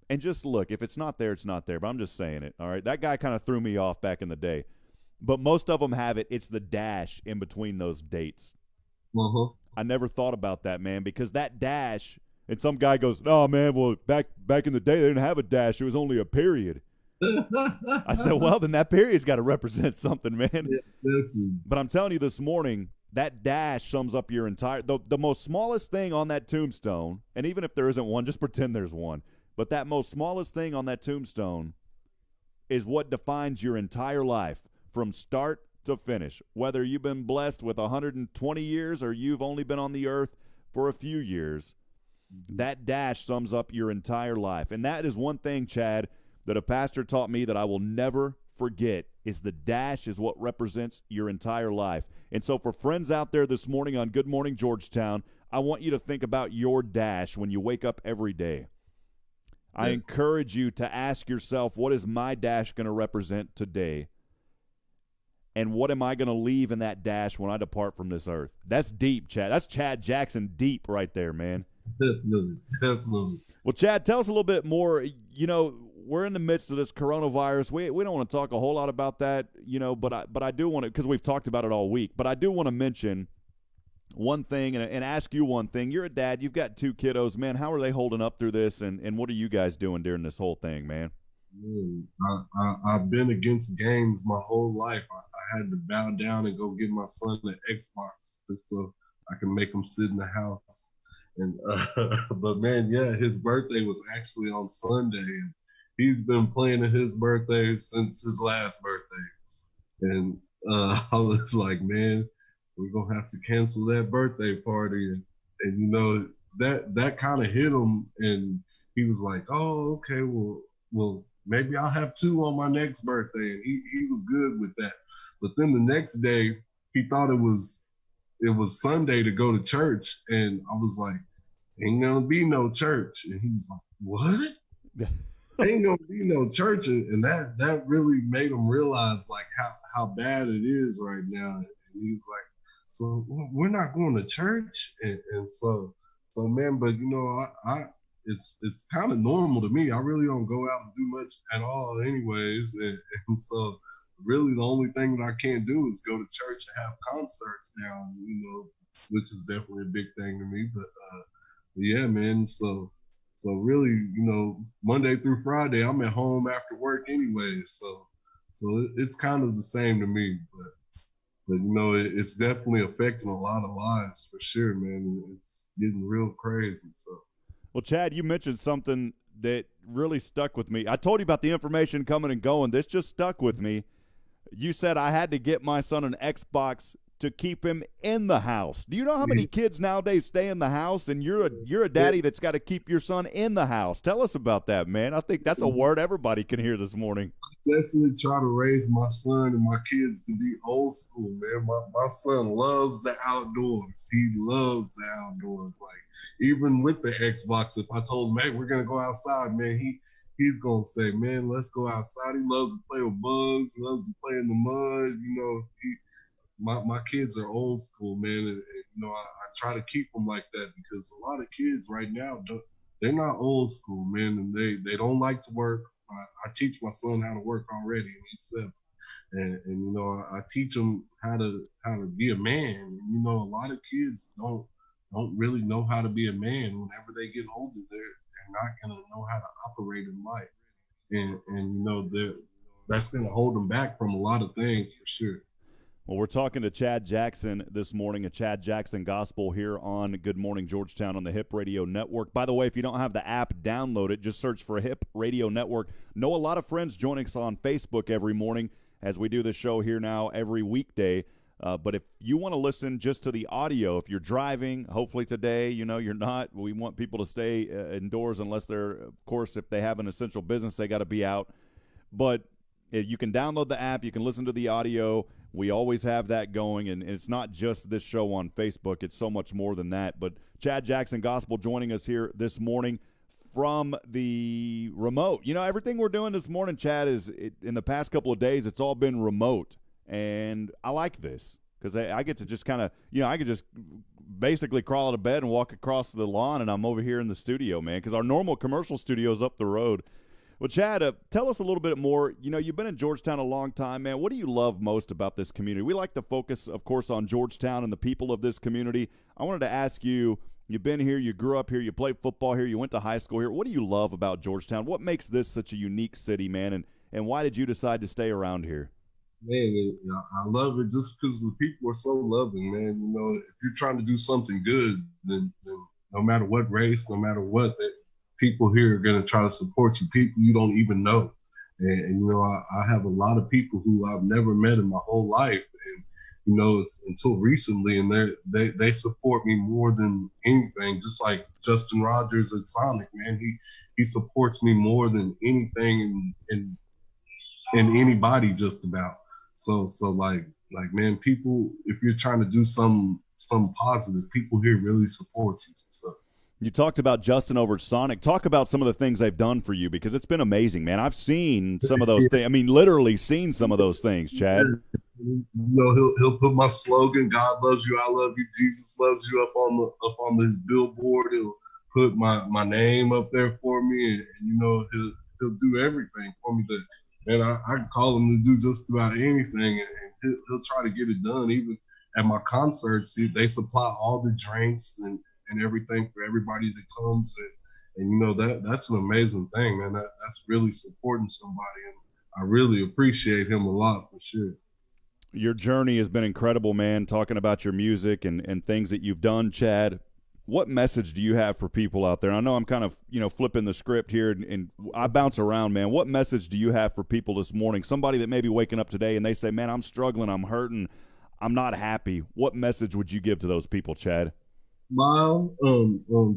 and just look, if it's not there, it's not there, but I'm just saying it, all right? That guy kind of threw me off back in the day. but most of them have it. It's the dash in between those dates. I never thought about that, man, because that dash, and some guy goes, "No, man, well, back in the day, they didn't have a dash. It was only a period." I said, well, then that period's got to represent something, man. Yeah, definitely. But I'm telling you this morning, that dash sums up your entire the most smallest thing on that tombstone, and even if there isn't one, just pretend there's one. But that most smallest thing on that tombstone is what defines your entire life from start to finish. Whether you've been blessed with 120 years or you've only been on the earth for a few years, that dash sums up your entire life. And that is one thing, Chad, that a pastor taught me that I will never forget, is the dash is what represents your entire life. And so for friends out there this morning on Good Morning Georgetown, I want you to think about your dash when you wake up every day. I encourage you to ask yourself, what is my dash going to represent today? And what am I going to leave in that dash when I depart from this earth? That's deep, Chad. That's Chad Jackson deep right there, man. Definitely. Well, Chad, tell us a little bit more. We're in the midst of this coronavirus. We don't want to talk a whole lot about that, but I do want to, because we've talked about it all week. But I do want to mention one thing and ask you one thing. You're a dad. You've got 2 kiddos, man. How are they holding up through this, and what are you guys doing during this whole thing, man? I've been against games my whole life. I had to bow down and go get my son an Xbox just so I can make him sit in the house. And but man, yeah, his birthday was actually on Sunday, and he's been playing his birthday since his last birthday. And I was like, man, we're gonna have to cancel that birthday party. And that kind of hit him, and he was like, oh, okay, well, maybe I'll have 2 on my next birthday. And he was good with that. But then the next day, he thought it was Sunday to go to church, and I was like, ain't gonna be no church. And he was like, what? Ain't gonna be no church. And that really made him realize like how bad it is right now. And he was like, so we're not going to church. And so man, but I it's kind of normal to me. I really don't go out and do much at all anyways. And so really the only thing that I can't do is go to church and have concerts now, which is definitely a big thing to me. But yeah, man. So really, Monday through Friday, I'm at home after work anyways. So it's kind of the same to me, but it's definitely affecting a lot of lives for sure, man. It's getting real crazy. So. Well, Chad, you mentioned something that really stuck with me. I told you about the information coming and going. This just stuck with me. You said I had to get my son an Xbox to keep him in the house. Do you know how many kids nowadays stay in the house? And you're a daddy that's got to keep your son in the house. Tell us about that, man. I think that's a word everybody can hear this morning. I definitely try to raise my son and my kids to be old school, man. My son loves the outdoors. He loves the outdoors. Like, even with the Xbox, if I told him, hey, we're going to go outside, man, he's going to say, man, let's go outside. He loves to play with bugs, loves to play in the mud. My kids are old school, man. And I try to keep them like that because a lot of kids right now, they're not old school, man, and they don't like to work. I teach my son how to work already, and he's 7. And I teach him how to be a man. A lot of kids don't really know how to be a man. Whenever they get older, they're not gonna know how to operate in life, and that's gonna hold them back from a lot of things for sure. Well, we're talking to Chad Jackson this morning, a Chad Jackson Gospel here on Good Morning Georgetown on the Hip Radio Network. By the way, if you don't have the app, download it. Just search for Hip Radio Network. Know a lot of friends joining us on Facebook every morning as we do this show here now every weekday. But if you want to listen just to the audio, if you're driving, hopefully today, you're not. We want people to stay indoors unless they're, of course, if they have an essential business, they got to be out. But you can download the app. You can listen to the audio. We always have that going, and it's not just this show on Facebook. It's so much more than that. But Chad Jackson Gospel joining us here this morning from the remote. Everything we're doing this morning, Chad, in the past couple of days, it's all been remote. And I like this because I get to just kind of, I could just basically crawl out of bed and walk across the lawn, and I'm over here in the studio, man, because our normal commercial studio is up the road. Well, Chad, tell us a little bit more. You know, you've been in Georgetown a long time, man. What do you love most about this community? We like to focus, of course, on Georgetown and the people of this community. I wanted to ask you, you've been here, you grew up here, you played football here, you went to high school here. What do you love about Georgetown? What makes this such a unique city, man, and why did you decide to stay around here? Man, I love it just because the people are so loving, man. You know, if you're trying to do something good, then no matter what race, no matter what, that people here are going to try to support you, people you don't even know. And you know, I have a lot of people who I've never met in my whole life. And, you know, it's until recently, and they support me more than anything, just like Justin Rogers at Sonic, man. He supports me more than anything in anybody just about. So like man, people, if you're trying to do some positive, people here really support you. So you talked about Justin over at Sonic. Talk about some of the things they've done for you, because it's been amazing, man. I've seen some of those things. I mean, literally seen some of those things, Chad. You know, he'll put my slogan, "God loves you, I love you, Jesus loves you," up on this billboard. He'll put my name up there for me, and you know, he'll do everything for me. And I can call him to do just about anything, and he'll try to get it done. Even at my concerts, they supply all the drinks and everything for everybody that comes. And you know, that's an amazing thing, man. That's really supporting somebody, and I really appreciate him a lot, for sure. Your journey has been incredible, man, talking about your music and things that you've done, Chad. What message do you have for people out there? I know I'm kind of, you know, flipping the script here, and I bounce around, man. What message do you have for people this morning? Somebody that may be waking up today and they say, man, I'm struggling, I'm hurting, I'm not happy. What message would you give to those people, Chad? Smile,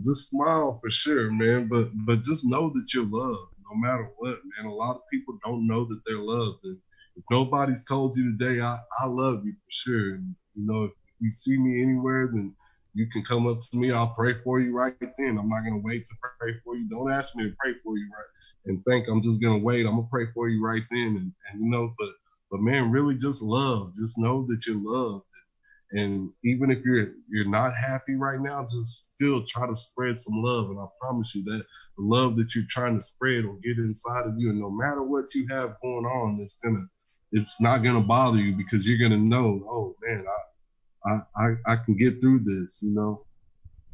just smile for sure, man. But just know that you're loved, no matter what, man. A lot of people don't know that they're loved, and if nobody's told you today, I love you, for sure. And you know, if you see me anywhere, then you can come up to me. I'll pray for you right then. I'm not gonna wait to pray for you. Don't ask me to pray for you right and think I'm just gonna wait. I'm gonna pray for you right then, and you know, but man, really just love. Just know that you're loved. And even if you're not happy right now, just still try to spread some love. And I promise you that the love that you're trying to spread will get inside of you. And no matter what you have going on, it's not gonna bother you, because you're gonna know, oh man, I can get through this, you know.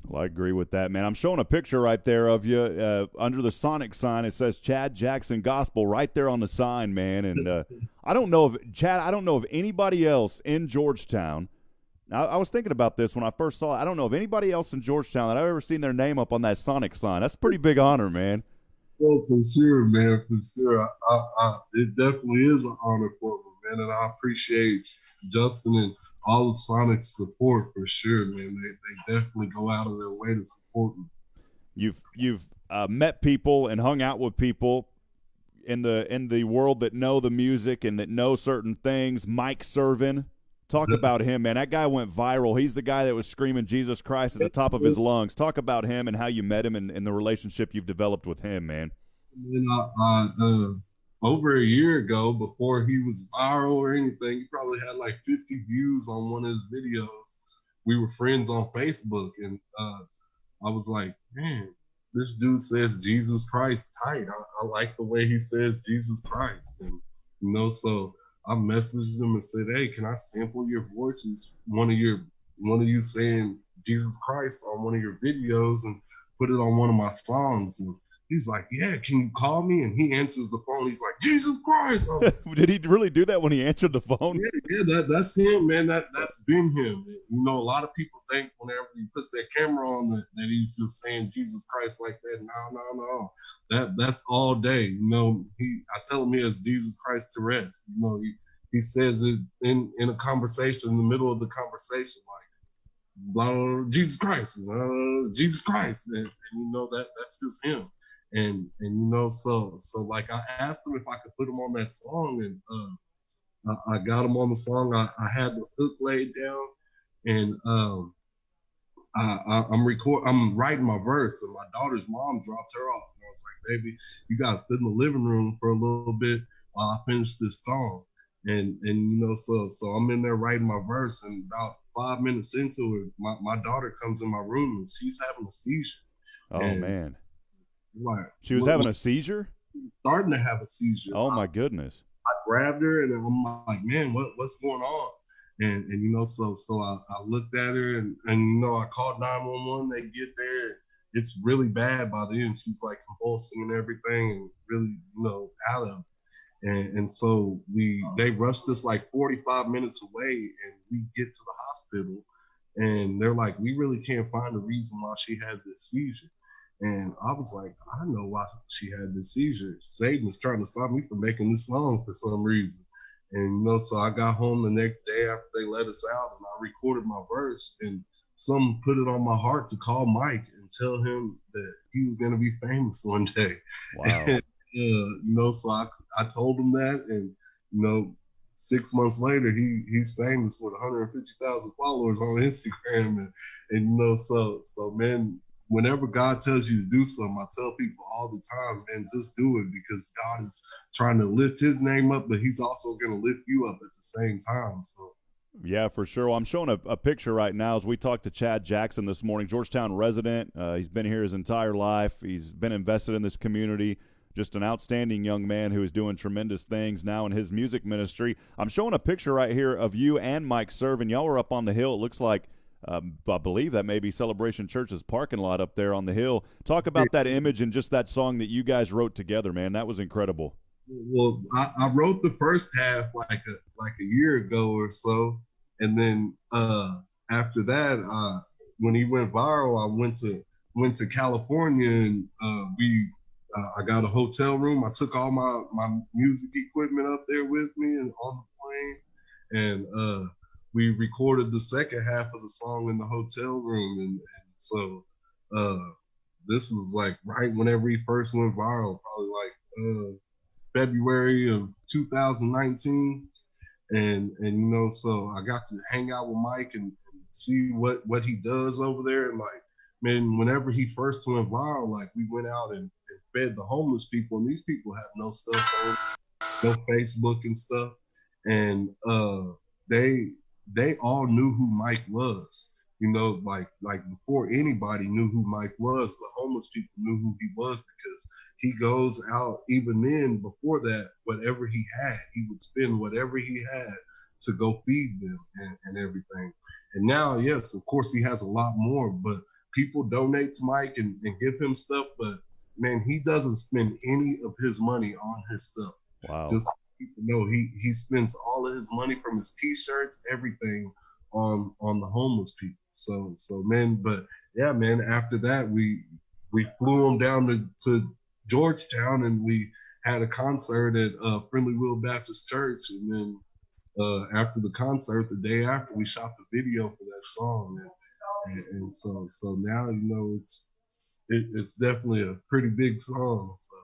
Well, I agree with that, man. I'm showing a picture right there of you under the Sonic sign. It says Chad Jackson Gospel right there on the sign, man. And I don't know of anybody else in Georgetown. Now, I was thinking about this when I first saw it. I don't know of anybody else in Georgetown that I've ever seen their name up on that Sonic sign. That's a pretty big honor, man. Well, for sure, man, for sure. It definitely is an honor for me, man. And I appreciate Justin and all of Sonic's support, for sure, man. They definitely go out of their way to support me. You've met people and hung out with people in the world that know the music and that know certain things. Mike Servin. Talk about him, man. That guy went viral. He's the guy that was screaming Jesus Christ at the top of his lungs. Talk about him and how you met him and the relationship you've developed with him, man. And over a year ago, before he was viral or anything, he probably had like 50 views on one of his videos. We were friends on Facebook, and I was like, man, this dude says Jesus Christ tight. I like the way he says Jesus Christ. And, you know, so I messaged him and said, hey, can I sample your voices, one of you saying Jesus Christ on one of your videos, and put it on one of my songs? And he's like, yeah, can you call me? And he answers the phone. He's like, Jesus Christ. Did he really do that when he answered the phone? Yeah, that's him, man. That's been him. You know, a lot of people think whenever he puts that camera on that he's just saying Jesus Christ like that. No. That's all day. You know, I tell him he has Jesus Christ Tourette's. You know, he says it in a conversation, in the middle of the conversation, like, blah, blah, blah, Jesus Christ, Jesus Christ. And you know, that's just him. And you know, so like, I asked him if I could put him on that song, and I got him on the song. I had the hook laid down, and I'm writing my verse, and my daughter's mom dropped her off. And I was like, baby, you gotta sit in the living room for a little bit while I finish this song. And you know, so I'm in there writing my verse, and about 5 minutes into it, my daughter comes in my room and she's having a seizure. Oh, and man. Like, she was having a seizure? starting to have a seizure. Oh my goodness. I grabbed her and I'm like, man, what's going on? And you know, so I looked at her and you know, I called 911. They get there. It's really bad by then. She's like convulsing and everything and really, you know, out of it. And so they rushed us like 45 minutes away, and we get to the hospital and they're like, we really can't find a reason why she had this seizure. And I was like, I know why she had this seizure. Satan's trying to stop me from making this song for some reason. And, you know, so I got home the next day after they let us out, and I recorded my verse, and someone put it on my heart to call Mike and tell him that he was going to be famous one day. Wow. And, you know, so I told him that, and, you know, 6 months later, he's famous with 150,000 followers on Instagram. And you know, so man, whenever God tells you to do something, I tell people all the time, man, just do it, because God is trying to lift his name up, but he's also going to lift you up at the same time. So. Yeah, for sure. Well, I'm showing a picture right now as we talked to Chad Jackson this morning, Georgetown resident. He's been here his entire life. He's been invested in this community. Just an outstanding young man who is doing tremendous things now in his music ministry. I'm showing a picture right here of you and Mike Servin. Y'all were up on the hill. It looks like, I believe that may be Celebration Church's parking lot up there on the hill. Talk about that image and just that song that you guys wrote together, man. That was incredible. Well, I wrote the first half like a year ago or so, and then after that, when he went viral, I went to California, and I got a hotel room. I took all my music equipment up there with me and on the plane, and we recorded the second half of the song in the hotel room. And so this was like right whenever he first went viral, probably like February of 2019. And you know, so I got to hang out with Mike and see what he does over there. And like, man, whenever he first went viral, like we went out and fed the homeless people, and these people have no cell phone, no Facebook and stuff. And they all knew who Mike was. You know, like before anybody knew who Mike was, the homeless people knew who he was, because he goes out, even then, before that, whatever he had, he would spend whatever he had to go feed them and everything. And now, yes, of course, he has a lot more, but people donate to Mike and give him stuff, but man, he doesn't spend any of his money on his stuff. Wow. Just so people know, he spends all of his money from his t-shirts, everything on the homeless people. So man, but yeah, man, after that, we flew him down to Georgetown, and we had a concert at Friendly Will Baptist Church. And then after the concert, the day after, we shot the video for that song. And so now, you know, it's definitely a pretty big song. So.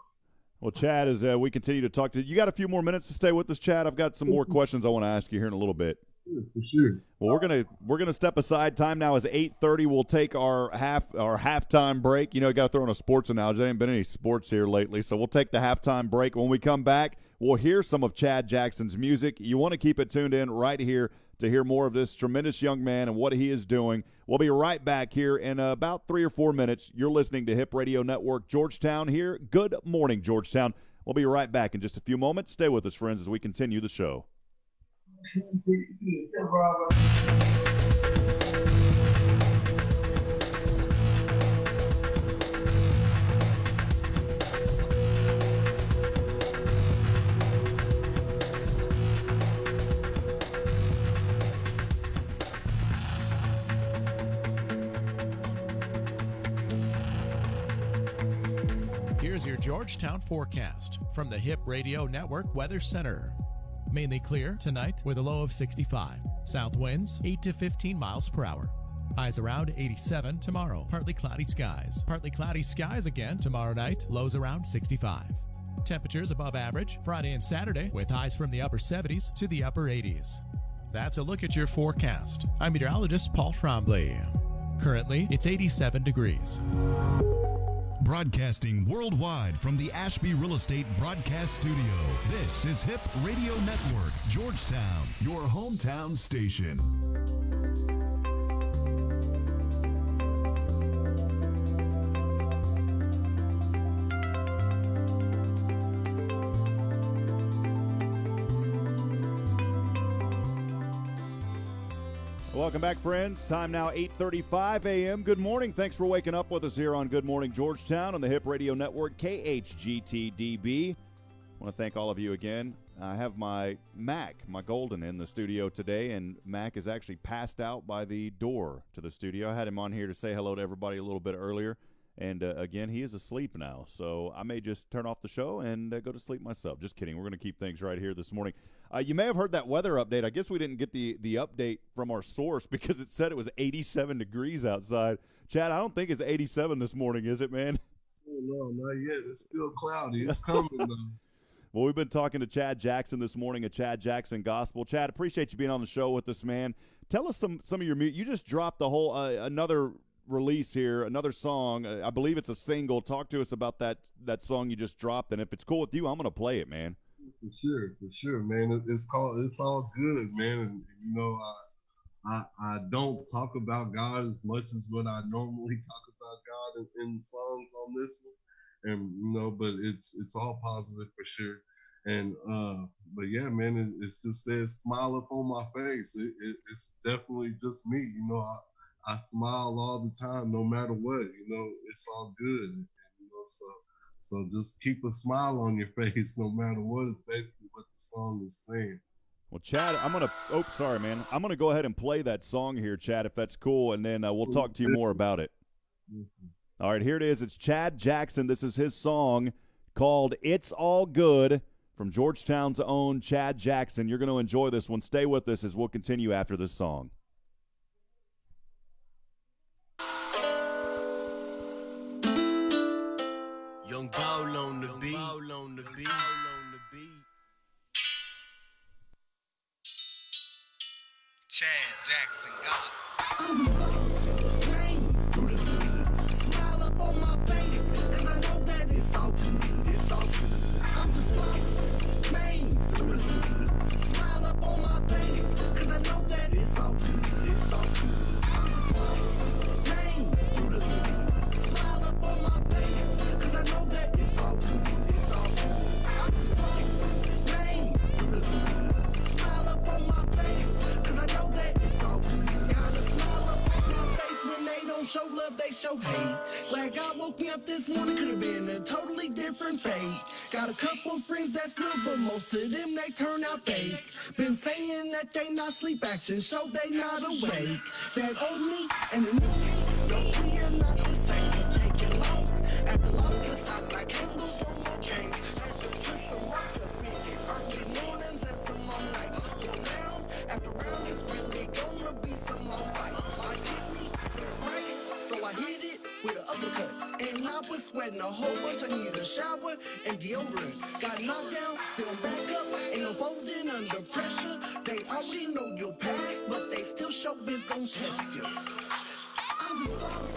Well, Chad, as we continue to talk to you, got a few more minutes to stay with us, Chad. I've got some more questions I want to ask you here in a little bit. For sure. Well, we're gonna step aside. Time now is 8:30. We'll take our halftime break. You know, you got to throw in a sports analogy. There ain't been any sports here lately, so we'll take the halftime break. When we come back, we'll hear some of Chad Jackson's music. You want to keep it tuned in right here to hear more of this tremendous young man and what he is doing. We'll be right back here in about 3 or 4 minutes. You're listening to Hip Radio Network Georgetown here. Good morning, Georgetown. We'll be right back in just a few moments. Stay with us, friends, as we continue the show. Here's your Georgetown forecast from the Hip Radio Network Weather Center. Mainly clear tonight with a low of 65. South winds 8 to 15 miles per hour. Highs around 87 tomorrow. Partly cloudy skies. Partly cloudy skies again tomorrow night. Lows around 65. Temperatures above average Friday and Saturday with highs from the upper 70s to the upper 80s. That's a look at your forecast. I'm meteorologist Paul Trombley. Currently, it's 87 degrees. Broadcasting worldwide from the Ashby Real Estate Broadcast Studio. This is Hip Radio Network, Georgetown, your hometown station. Welcome back, friends. Time now 8:35 a.m. Good morning. Thanks for waking up with us here on Good Morning Georgetown on the Hip Radio Network, KHGTDB. I want to thank all of you again. I have my Mac, my Golden, in the studio today, and Mac is actually passed out by the door to the studio. I had him on here to say hello to everybody a little bit earlier, and again, he is asleep now. So I may just turn off the show and go to sleep myself. Just kidding. We're going to keep things right here this morning. You may have heard that weather update. I guess we didn't get the update from our source because it said it was 87 degrees outside. Chad, I don't think it's 87 this morning, is it, man? Oh, no, not yet. It's still cloudy. It's coming, though. Well, we've been talking to Chad Jackson this morning at Chad Jackson Gospel. Chad, appreciate you being on the show with us, man. Tell us some of your music. You just dropped the whole another release here, another song. I believe it's a single. Talk to us about that song you just dropped, and if it's cool with you, I'm going to play it, man. For sure, man. It's all good, man. And you know, I don't talk about God as much as what I normally talk about God in songs on this one. And you know, but it's all positive for sure. And but yeah, man, it's just says smile up on my face. It's definitely just me. You know, I smile all the time, no matter what. You know, it's all good. And, you know, so just keep a smile on your face, no matter what. Is basically what the song is saying. Well, Chad, I'm gonna go ahead and play that song here, Chad, if that's cool, and then we'll talk to you more about it. Mm-hmm. All right, here it is. It's Chad Jackson. This is his song called It's All Good from Georgetown's own Chad Jackson. You're going to enjoy this one. Stay with us as we'll continue after this song. Young Ball on the beat. Chad Jackson Gospel. On my face, cause I know that it's all good, it's all good. I'm just lost, man, through the hood. Smile up on my face, cause I know that it's all good, it's all good. I'm just lost, man, through the hood. Smile up on my face, cause I know that it's all good, it's all good. I'm just lost, man, through the hood. Smile up on my face, cause I know that it's all good. Gotta smile up on my face when they don't show love, they show hate. Like God woke me up this morning, could have been a totally different fate. Got a couple friends that's good, but most of them, they turn out fake. Been saying that they not sleep, action show they not awake. That old me and the new me, no, we are not the same. It's taking loss after loss, cause I can't lose no more games. Had to put some work up in it, early mornings and some long nights. Round after round, it's really gonna be some long fights. I hit me right, so I hit it with an uppercut. And I was sweating a whole bunch. I needed a shower and deodorant. Got knocked down, then I'm back up. Ain't no folding under pressure. They already know your past, but they still show biz gon' test you. I'm just lost,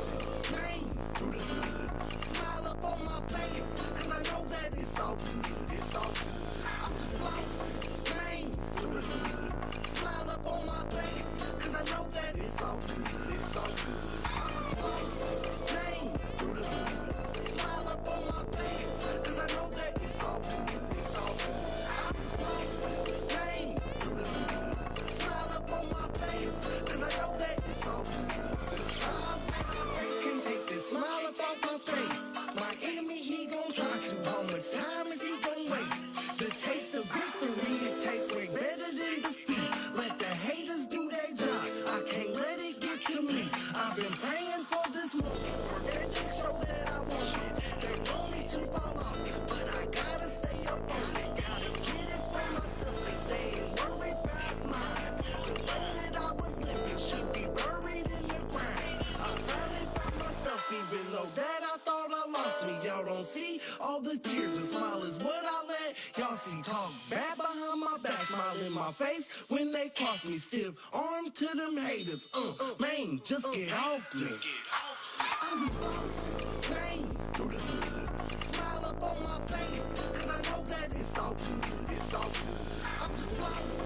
man, through the hood. Smile up on my face, cause I know that it's all good, it's all good. I'm just lost, man, through the hood. Smile up on my face, cause I know that it's all good, it's all good. I'm just lost, man, through the hood. Smile up on my face, cause I know that it's all good, it's all good. I'm just lost, man, through the hood. Smile up on my face, cause I know that it's all good. The trials that I face can't take this smile up off my face. My enemy, he gon' try to. How much time is he gon' waste? The taste of victory, it tastes way better than defeat. Let the haters do their job, I can't let it get to me. I've been praying for this moment, for that they show that I want it. They want me to fall off, but I gotta stay up on it. Gotta get it for myself, they stay worried about mine. The way that I was living should be buried in the ground. I rallied by myself, even though that I thought I lost me. Y'all don't see all the tears, and smile is what I let y'all see. Talk bad behind my back, smile in my face when they cross me. Stiff arm to them haters, man, just get off me. I'm just lost, man, through the hood. Smile up on my face, cause I know that it's all good, it's all good. I'm just lost,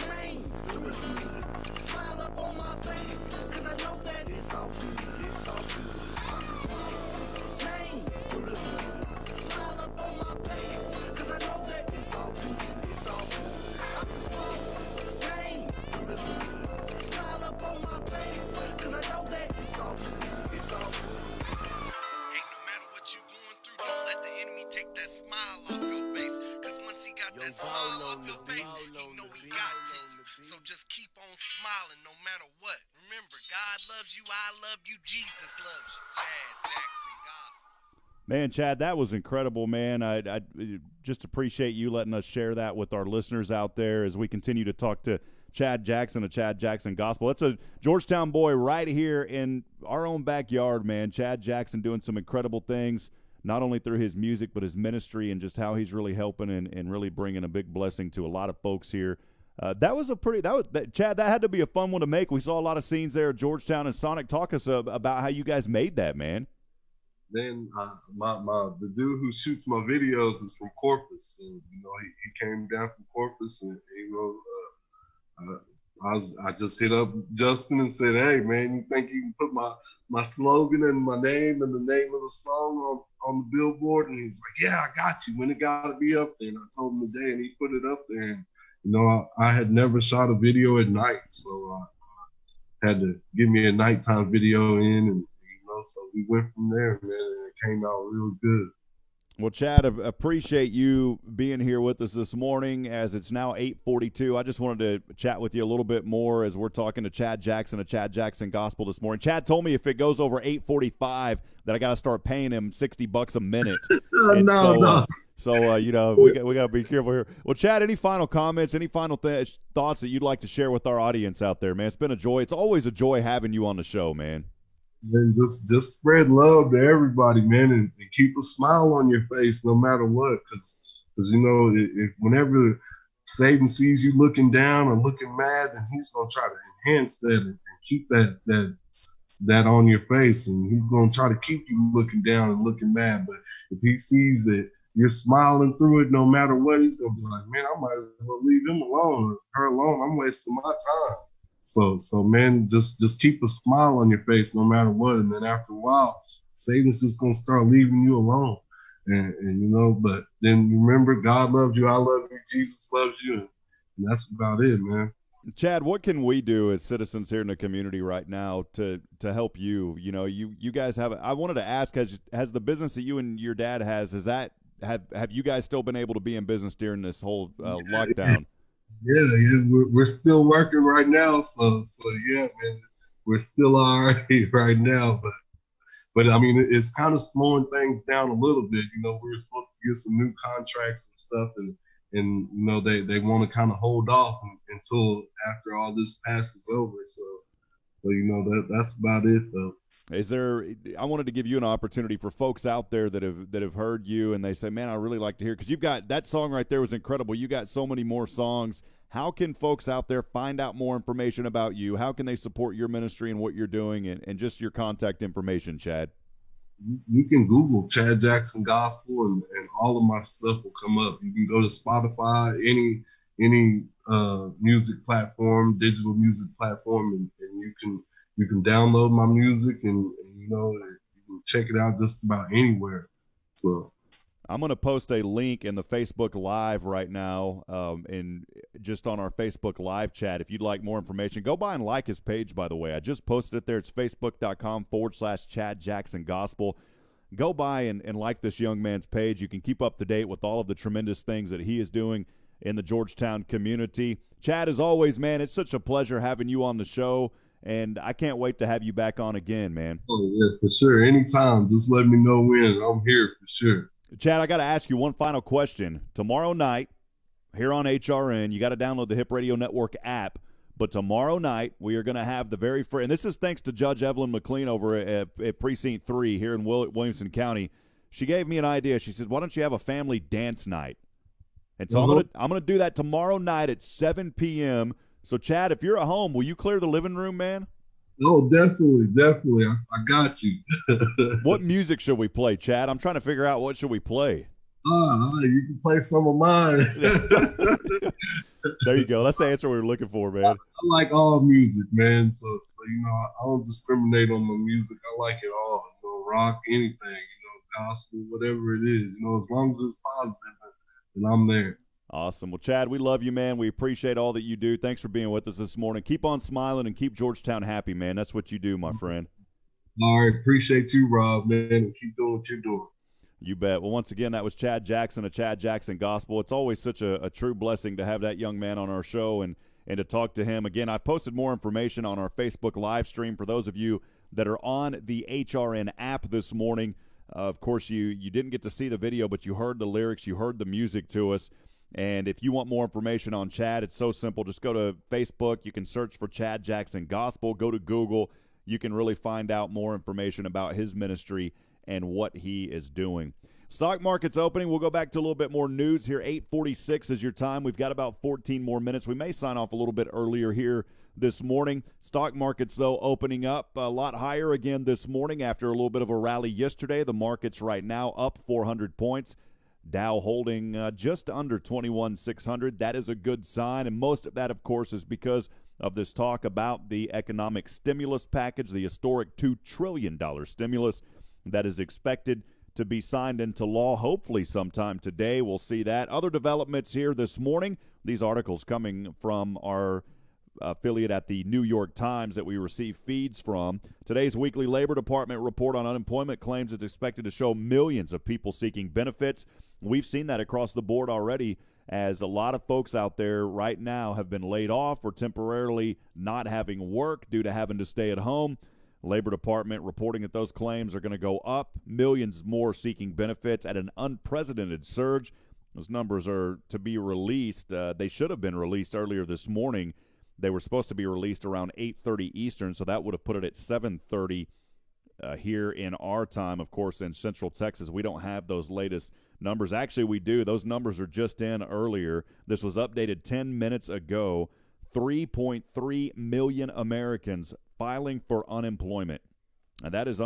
man, through the hood. Smile up on my face, cause I know that it's all good, it's all good. I'm just lost, man, through the hood. Smile up on my face, cause I know that it's all good, it's all good. I'm just lost, man, through the hood. Smile up on my smiling no matter what. Remember, God loves you, I love you, Jesus loves you. Chad Jackson Gospel. Man, Chad, that was incredible, man. I just appreciate you letting us share that with our listeners out there as we continue to talk to Chad Jackson of Chad Jackson Gospel. That's a Georgetown boy right here in our own backyard, man. Chad Jackson doing some incredible things, not only through his music but his ministry and just how he's really helping and really bringing a big blessing to a lot of folks here. Chad, that had to be a fun one to make. We saw a lot of scenes there at Georgetown and Sonic. Talk us about how you guys made that, man. Then the dude who shoots my videos is from Corpus, and he came down from Corpus, and I just hit up Justin and said, "Hey man, you think you can put my slogan and my name and the name of the song on the billboard?" And he's like, "Yeah, I got you. When it got to be up there." And I told him the day, and he put it up there. And I had never shot a video at night, so I had to give me a nighttime video in, and so we went from there, man, and it came out real good. Well, Chad, I appreciate you being here with us this morning as it's now 8:42. I just wanted to chat with you a little bit more as we're talking to Chad Jackson of Chad Jackson Gospel this morning. Chad told me if it goes over 8:45 that I got to start paying him $60 a minute. No. We got to be careful here. Well, Chad, any final comments, any final thoughts that you'd like to share with our audience out there, man? It's been a joy. It's always a joy having you on the show, man. And just spread love to everybody, man, and keep a smile on your face no matter what, because if whenever Satan sees you looking down or looking mad, then he's gonna try to enhance that and keep that on your face, and he's gonna try to keep you looking down and looking mad. But if he sees that you're smiling through it no matter what, he's gonna be like, "Man, I might as well leave him alone or her alone. I'm wasting my time." So man, just keep a smile on your face no matter what, and then after a while, Satan's just gonna start leaving you alone. And but then remember, God loves you, I love you, Jesus loves you, and that's about it, man. Chad, what can we do as citizens here in the community right now to help you? You guys have. I wanted to ask, has the business that you and your dad have you guys still been able to be in business during this whole lockdown? Yeah, we're still working right now, so yeah, man, we're still all right right now, but I mean, it's kind of slowing things down a little bit. We're supposed to get some new contracts and stuff, and they want to kind of hold off until after all this passes over. So that's about it, though. I wanted to give you an opportunity for folks out there that have heard you and they say, "Man, I really like to hear," because you've got that song right there was incredible. You got so many more songs. How can folks out there find out more information about you? How can they support your ministry and what you're doing and just your contact information, Chad? You can Google Chad Jackson Gospel and all of my stuff will come up. You can go to Spotify, any music platform, digital music platform, and you can download my music and you can check it out just about anywhere. So I'm going to post a link in the Facebook Live right now, and just on our Facebook Live chat. If you'd like more information, go by and like his page, by the way. I just posted it there. It's facebook.com/Chad Jackson Gospel. Go by and like this young man's page. You can keep up to date with all of the tremendous things that he is doing in the Georgetown community. Chad, as always, man, it's such a pleasure having you on the show, and I can't wait to have you back on again, man. Oh, yeah, for sure. Anytime. Just let me know when. I'm here for sure. Chad, I got to ask you one final question. Tomorrow night, here on HRN, you got to download the Hip Radio Network app, but tomorrow night we are going to have the very first, and this is thanks to Judge Evelyn McLean over at Precinct 3 here in Williamson County. She gave me an idea. She said, "Why don't you have a family dance night?" And so I'm gonna do that tomorrow night at 7 p.m. So, Chad, if you're at home, will you clear the living room, man? Oh, definitely. I got you. What music should we play, Chad? I'm trying to figure out what should we play. You can play some of mine. There you go. That's the answer we were looking for, man. I like all music, man. So I don't discriminate on my music. I like it all. Rock, anything, gospel, whatever it is. As long as it's positive, then I'm there. Awesome. Well, Chad, we love you, man. We appreciate all that you do. Thanks for being with us this morning. Keep on smiling and keep Georgetown happy, man. That's what you do, my friend. All right. Appreciate you, Rob, man, and keep doing what you're doing. You bet. Well, once again, that was Chad Jackson of Chad Jackson Gospel. It's always such a true blessing to have that young man on our show and and to talk to him. Again, I posted more information on our Facebook live stream for those of you that are on the HRN app this morning. Of course, you didn't get to see the video, but you heard the lyrics, you heard the music to us. And if you want more information on Chad, it's so simple. Just go to Facebook. You can search for Chad Jackson Gospel. Go to Google. You can really find out more information about his ministry and what he is doing. Stock market's opening. We'll go back to a little bit more news here. 8:46 is your time. We've got about 14 more minutes. We may sign off a little bit earlier here this morning. Stock market's, though, opening up a lot higher again this morning after a little bit of a rally yesterday. The market's right now up 400 points. Dow holding just under 21,600. That is a good sign, and most of that, of course, is because of this talk about the economic stimulus package, the historic $2 trillion stimulus that is expected to be signed into law hopefully sometime today. We'll see that. Other developments here this morning. These articles coming from our affiliate at the New York Times that we receive feeds from. Today's weekly Labor Department report on unemployment claims is expected to show millions of people seeking benefits. We've seen that across the board already, as a lot of folks out there right now have been laid off or temporarily not having work due to having to stay at home. Labor Department reporting that those claims are going to go up, millions more seeking benefits at an unprecedented surge. Those numbers are to be released. They should have been released earlier this morning. They were supposed to be released around 8:30 Eastern, so that would have put it at 7:30 here in our time. Of course, in Central Texas, we don't have those latest numbers. Actually, we do. Those numbers are just in earlier. This was updated 10 minutes ago. 3.3 million Americans filing for unemployment. And that is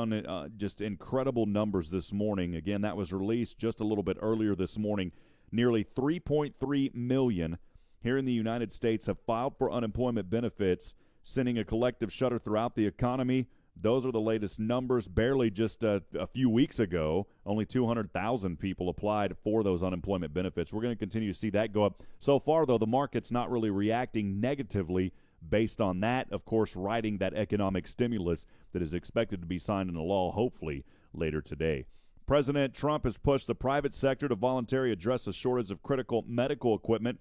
just incredible numbers this morning. Again, that was released just a little bit earlier this morning. Nearly 3.3 million here in the United States have filed for unemployment benefits, sending a collective shudder throughout the economy. Those are the latest numbers. Barely just a few weeks ago, only 200,000 people applied for those unemployment benefits. We're going to continue to see that go up. So far, though, the market's not really reacting negatively based on that, of course, riding that economic stimulus that is expected to be signed into law, hopefully, later today. President Trump has pushed the private sector to voluntarily address the shortage of critical medical equipment,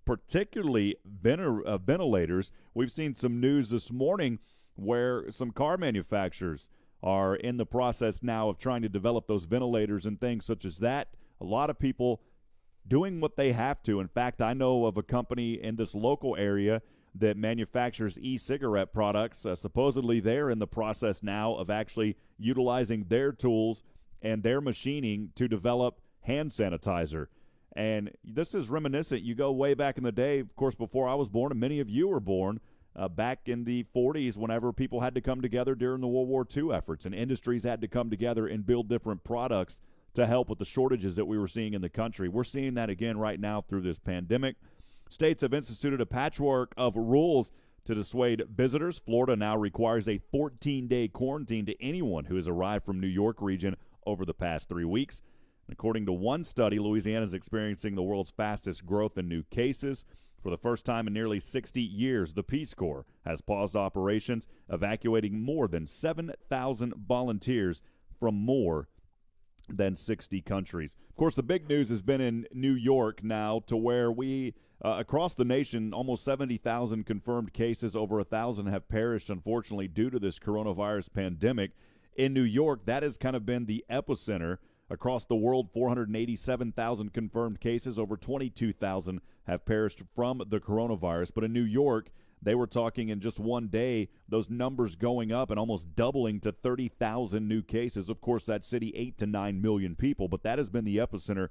particularly ventilators. We've seen some news this morning where some car manufacturers are in the process now of trying to develop those ventilators and things such as that. A lot of people doing what they have to. In fact, I know of a company in this local area that manufactures e-cigarette products. Supposedly they're in the process now of actually utilizing their tools and their machining to develop hand sanitizer. And this is reminiscent. You go way back in the day, of course, before I was born, and many of you were born, back in the 40s, whenever people had to come together during the World War II efforts, and industries had to come together and build different products to help with the shortages that we were seeing in the country. We're seeing that again right now through this pandemic. States have instituted a patchwork of rules to dissuade visitors. Florida now requires a 14-day quarantine to anyone who has arrived from New York region over the past 3 weeks. According to one study, Louisiana is experiencing the world's fastest growth in new cases. For the first time in nearly 60 years, the Peace Corps has paused operations, evacuating more than 7,000 volunteers from more than 60 countries. Of course, the big news has been in New York now, to where we, across the nation, almost 70,000 confirmed cases, over 1,000 have perished, unfortunately, due to this coronavirus pandemic. In New York, that has kind of been the epicenter. Across the world, 487,000 confirmed cases, over 22,000 have perished from the coronavirus. But in New York, they were talking in just one day, those numbers going up and almost doubling to 30,000 new cases. Of course, that city, 8 to 9 million people, but that has been the epicenter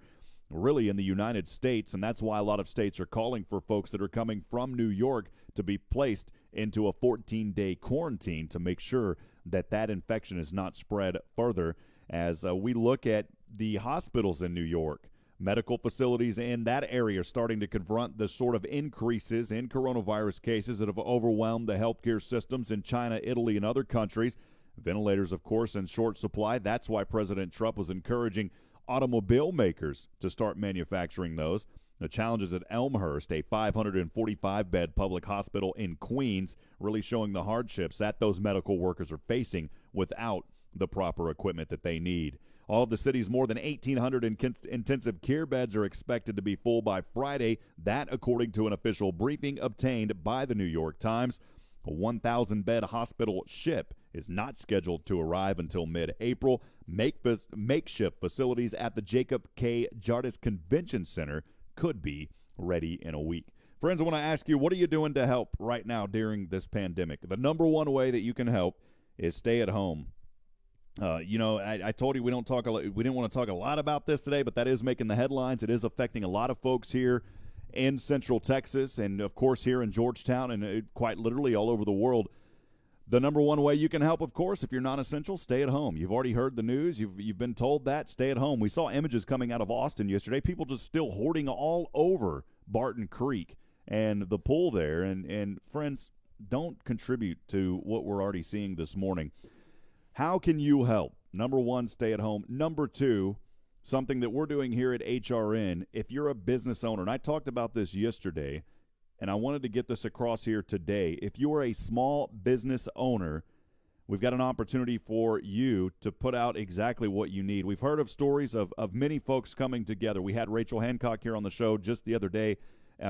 really in the United States, and that's why a lot of states are calling for folks that are coming from New York to be placed into a 14-day quarantine to make sure that that infection is not spread further. As we look at the hospitals in New York, medical facilities in that area are starting to confront the sort of increases in coronavirus cases that have overwhelmed the healthcare systems in China, Italy, and other countries. Ventilators, of course, in short supply. That's why President Trump was encouraging automobile makers to start manufacturing those. The challenges at Elmhurst, a 545-bed public hospital in Queens, really showing the hardships that those medical workers are facing without the proper equipment that they need. All of the city's more than 1,800 intensive care beds are expected to be full by Friday. That, according to an official briefing obtained by the New York Times. A 1,000-bed hospital ship is not scheduled to arrive until mid-April. Makeshift facilities at the Jacob K. Jardis Convention Center could be ready in a week. Friends, I want to ask you, what are you doing to help right now during this pandemic? The number one way that you can help is stay at home. I told you we didn't want to talk a lot about this today, but that is making the headlines. It is affecting a lot of folks here in Central Texas and, of course, here in Georgetown and quite literally all over the world. The number one way you can help, of course, if you're non-essential, stay at home. You've already heard the news. You've been told that. Stay at home. We saw images coming out of Austin yesterday. People just still hoarding all over Barton Creek and the pool there. And friends, don't contribute to what we're already seeing this morning. How can you help? Number one, stay at home. Number two, something that we're doing here at HRN, if you're a business owner, and I talked about this yesterday, and I wanted to get this across here today. If you are a small business owner, we've got an opportunity for you to put out exactly what you need. We've heard of stories of many folks coming together. We had Rachel Hancock here on the show just the other day.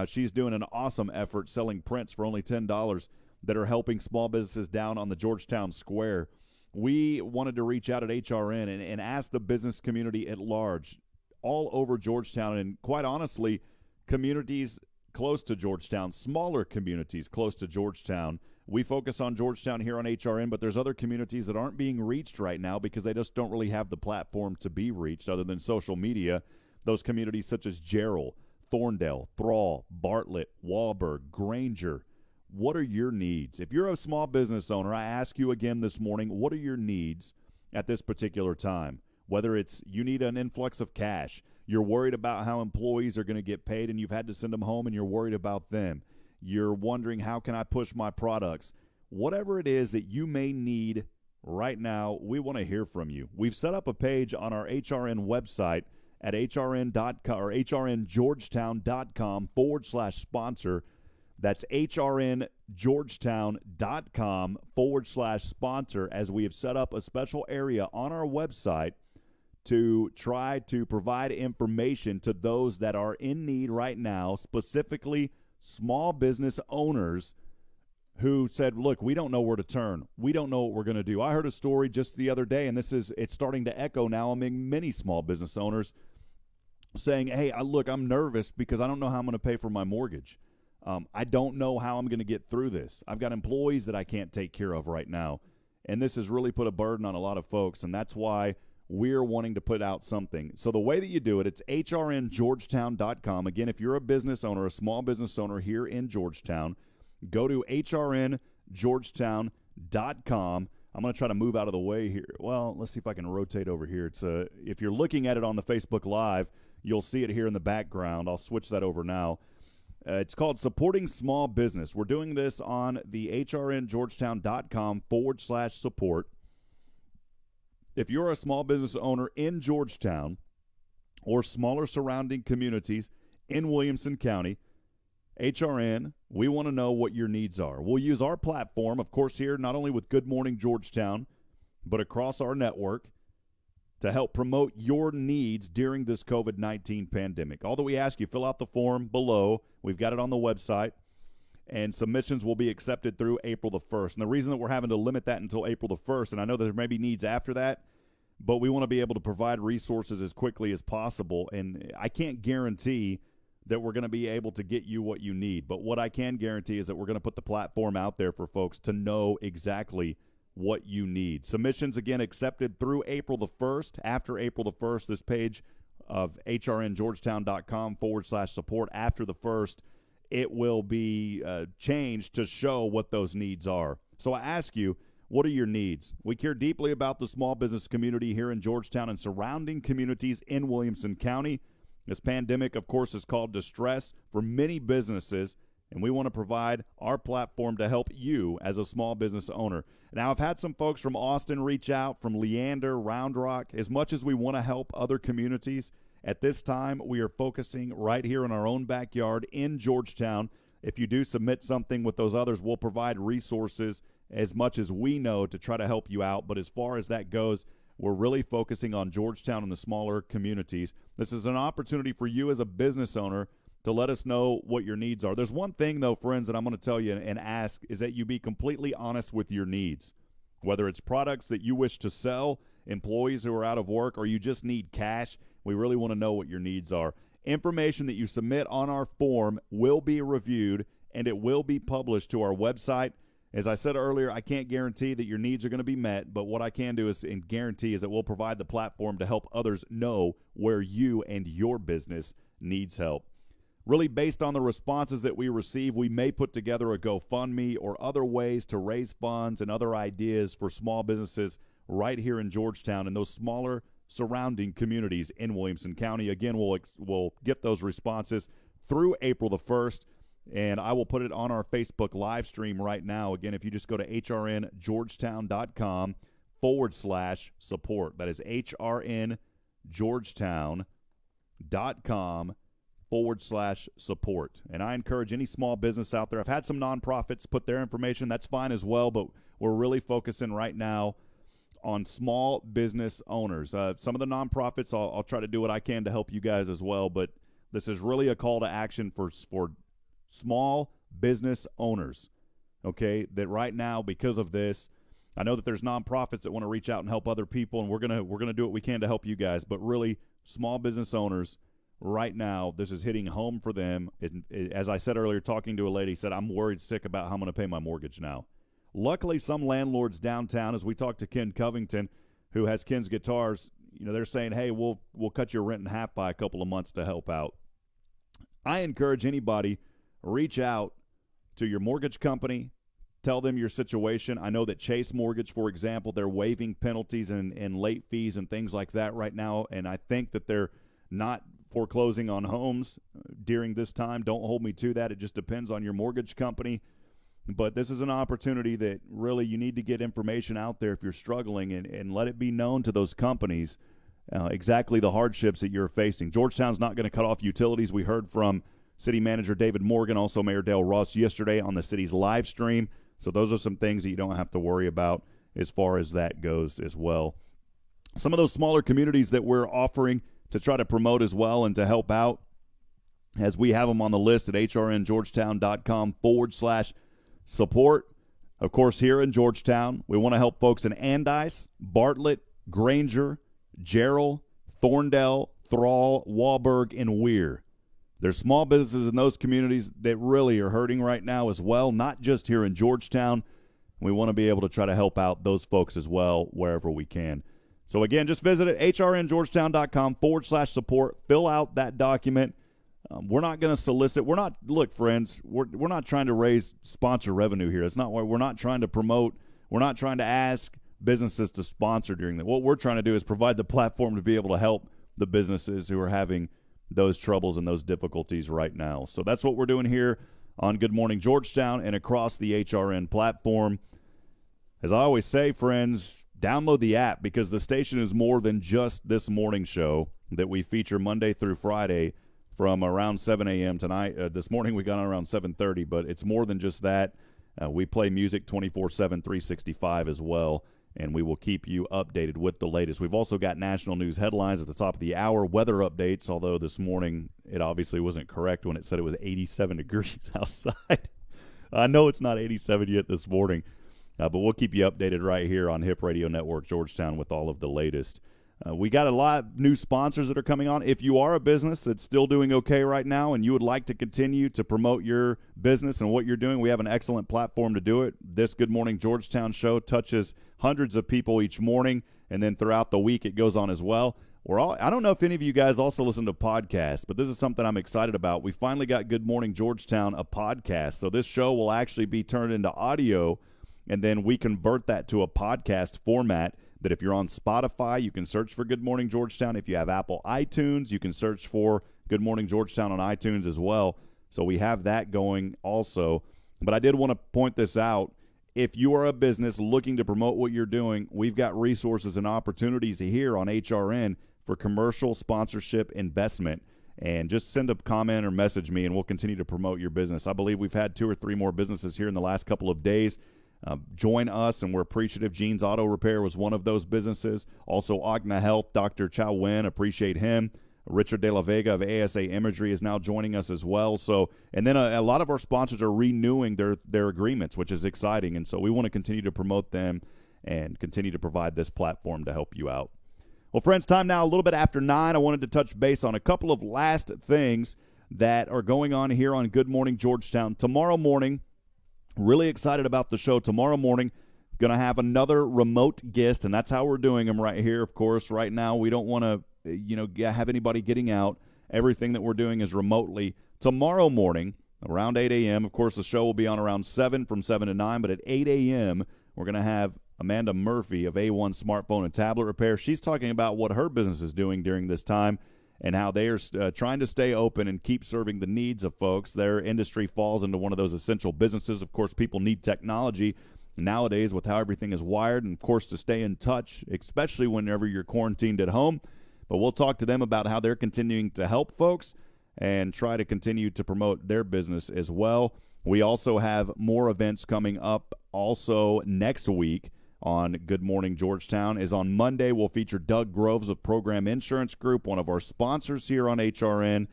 She's doing an awesome effort selling prints for only $10 that are helping small businesses down on the Georgetown Square. We wanted to reach out at HRN and ask the business community at large, all over Georgetown, and quite honestly, communities close to Georgetown, smaller communities close to Georgetown. We focus on Georgetown here on HRN, but there's other communities that aren't being reached right now because they just don't really have the platform to be reached other than social media. Those communities such as Jarrell, Thorndale, Thrall, Bartlett, Wahlberg, Granger. What are your needs? If you're a small business owner, I ask you again this morning, what are your needs at this particular time? Whether it's you need an influx of cash, you're worried about how employees are going to get paid and you've had to send them home and you're worried about them. You're wondering, how can I push my products? Whatever it is that you may need right now, we want to hear from you. We've set up a page on our HRN website at hrn.com or hrngeorgetown.com/sponsor. That's hrngeorgetown.com/sponsor, as we have set up a special area on our website to try to provide information to those that are in need right now, specifically small business owners who said, look, we don't know where to turn. We don't know what we're going to do. I heard a story just the other day, and it's starting to echo now among many small business owners saying, hey, I'm nervous because I don't know how I'm going to pay for my mortgage. I don't know how I'm going to get through this. I've got employees that I can't take care of right now. And this has really put a burden on a lot of folks, and that's why we're wanting to put out something. So the way that you do it, it's hrngeorgetown.com. Again, if you're a business owner, a small business owner here in Georgetown, go to hrngeorgetown.com. I'm going to try to move out of the way here. Well, let's see if I can rotate over here. It's if you're looking at it on the Facebook Live, you'll see it here in the background. I'll switch that over now. It's called Supporting Small Business. We're doing this on the hrngeorgetown.com/support. If you're a small business owner in Georgetown or smaller surrounding communities in Williamson County, HRN, we want to know what your needs are. We'll use our platform, of course, here, not only with Good Morning Georgetown, but across our network to help promote your needs during this COVID-19 pandemic. All that we ask you, fill out the form below. We've got it on the website, and submissions will be accepted through April the 1st. And the reason that we're having to limit that until April the 1st, and I know that there may be needs after that, but we want to be able to provide resources as quickly as possible. And I can't guarantee that we're going to be able to get you what you need. But what I can guarantee is that we're going to put the platform out there for folks to know exactly what you need. Submissions, again, accepted through April the 1st. After April the 1st, this page of hrngeorgetown.com/support, after the 1st, it will be changed to show what those needs are. So I ask you, what are your needs? We care deeply about the small business community here in Georgetown and surrounding communities in Williamson County. This pandemic, of course, has caused distress for many businesses, and we want to provide our platform to help you as a small business owner. Now, I've had some folks from Austin reach out, from Leander, Round Rock. As much as we want to help other communities, at this time we are focusing right here in our own backyard in Georgetown. if you do submit something with those others, we'll provide resources as much as we know to try to help you out. But as far as that goes, we're really focusing on Georgetown and the smaller communities. This is an opportunity for you as a business owner to let us know what your needs are. There's one thing, though, friends, that I'm going to tell you and ask is that you be completely honest with your needs, whether it's products that you wish to sell, employees who are out of work, or you just need cash. We really want to know what your needs are. Information that you submit on our form will be reviewed, and it will be published to our website. As I said earlier, I can't guarantee that your needs are going to be met, but what I can do is and guarantee is that we'll provide the platform to help others know where you and your business needs help. Really, based on the responses that we receive, we may put together a GoFundMe or other ways to raise funds and other ideas for small businesses right here in Georgetown and those smaller surrounding communities in Williamson County. Again, we'll get those responses through April the 1st, and I will put it on our Facebook live stream right now. Again, if you just go to hrngeorgetown.com/support. That is hrngeorgetown.com/support. And I encourage any small business out there. I've had some nonprofits put their information. That's fine as well, but we're really focusing right now on small business owners. Some of the nonprofits, I'll try to do what I can to help you guys as well, but this is really a call to action for small business owners, okay, that right now, because of this, I know that there's nonprofits that want to reach out and help other people, and we're gonna do what we can to help you guys, but really, small business owners, right now, this is hitting home for them. As I said earlier, talking to a lady, said, I'm worried sick about how I'm going to pay my mortgage now. Luckily, some landlords downtown, as we talked to Ken Covington, who has Ken's Guitars, they're saying, hey, we'll cut your rent in half by a couple of months to help out. I encourage anybody, reach out to your mortgage company, tell them your situation. I know that Chase Mortgage, for example, they're waiving penalties and late fees and things like that right now, and I think that they're not foreclosing on homes during this time. Don't hold me to that. It just depends on your mortgage company. But this is an opportunity that really you need to get information out there if you're struggling and let it be known to those companies exactly the hardships that you're facing. Georgetown's not going to cut off utilities. We heard from City Manager David Morgan, also Mayor Dale Ross yesterday on the city's live stream. So those are some things that you don't have to worry about as far as that goes as well. Some of those smaller communities that we're offering to try to promote as well and to help out, as we have them on the list at hrngeorgetown.com/support. Of course, here in Georgetown, we want to help folks in Andice, Bartlett, Granger, Jarrell, Thorndale, Thrall, Wahlberg, and Weir. There's small businesses in those communities that really are hurting right now as well, not just here in Georgetown. We want to be able to try to help out those folks as well wherever we can. So, again, just visit it, hrngeorgetown.com/support. Fill out that document. We're not going to solicit. Look, friends, we're not trying to raise sponsor revenue here. It's not why we're not trying to promote. We're not trying to ask businesses to sponsor during that. What we're trying to do is provide the platform to be able to help the businesses who are having those troubles and those difficulties right now. So that's what we're doing here on Good Morning Georgetown and across the HRN platform. As I always say, friends, download the app because the station is more than just this morning show that we feature Monday through Friday from around 7 a.m. tonight. This morning we got on around 7:30, but it's more than just that. We play music 24/7, 365 as well, and we will keep you updated with the latest. We've also got national news headlines at the top of the hour, weather updates, although this morning it obviously wasn't correct when it said it was 87 degrees outside. I know it's not 87 yet this morning, but we'll keep you updated right here on Hip Radio Network Georgetown with all of the latest. We got a lot of new sponsors that are coming on. If you are a business that's still doing okay right now and you would like to continue to promote your business and what you're doing, we have an excellent platform to do it. This Good Morning Georgetown show touches hundreds of people each morning, and then throughout the week it goes on as well. I don't know if any of you guys also listen to podcasts, but this is something I'm excited about. We finally got Good Morning Georgetown, a podcast. So this show will actually be turned into audio, and then we convert that to a podcast format that if you're on Spotify, you can search for Good Morning Georgetown. If you have Apple iTunes, you can search for Good Morning Georgetown on iTunes as well. So we have that going also. But I did want to point this out. If you are a business looking to promote what you're doing, we've got resources and opportunities here on HRN for commercial sponsorship investment. and just send a comment or message me, and we'll continue to promote your business. I believe we've had 2 or 3 more businesses here in the last couple of days join us, and we're appreciative. Gene's Auto Repair was one of those businesses. Also, Agna Health, Dr. Chow Wen, appreciate him. Richard De La Vega of ASA Imagery is now joining us as well. So, and then a lot of our sponsors are renewing their agreements, which is exciting. And so we want to continue to promote them and continue to provide this platform to help you out. Well, friends, time now a little bit after 9. I wanted to touch base on a couple of last things that are going on here on Good Morning Georgetown. Tomorrow morning, really excited about the show. Tomorrow morning, going to have another remote guest, and that's how we're doing them right here. Of course, right now we don't want to have anybody getting out. Everything that we're doing is remotely. Tomorrow morning, around 8 a.m., of course, the show will be on around 7 from 7 to 9, but at 8 a.m., we're going to have Amanda Murphy of A1 Smartphone and Tablet Repair. She's talking about what her business is doing during this time and how they are trying to stay open and keep serving the needs of folks. Their industry falls into one of those essential businesses. Of course, people need technology nowadays with how everything is wired, and, of course, to stay in touch, especially whenever you're quarantined at home. But we'll talk to them about how they're continuing to help folks and try to continue to promote their business as well. We also have more events coming up also next week on Good Morning Georgetown. Is on Monday, we'll feature Doug Groves of Program Insurance Group, one of our sponsors here on HRN.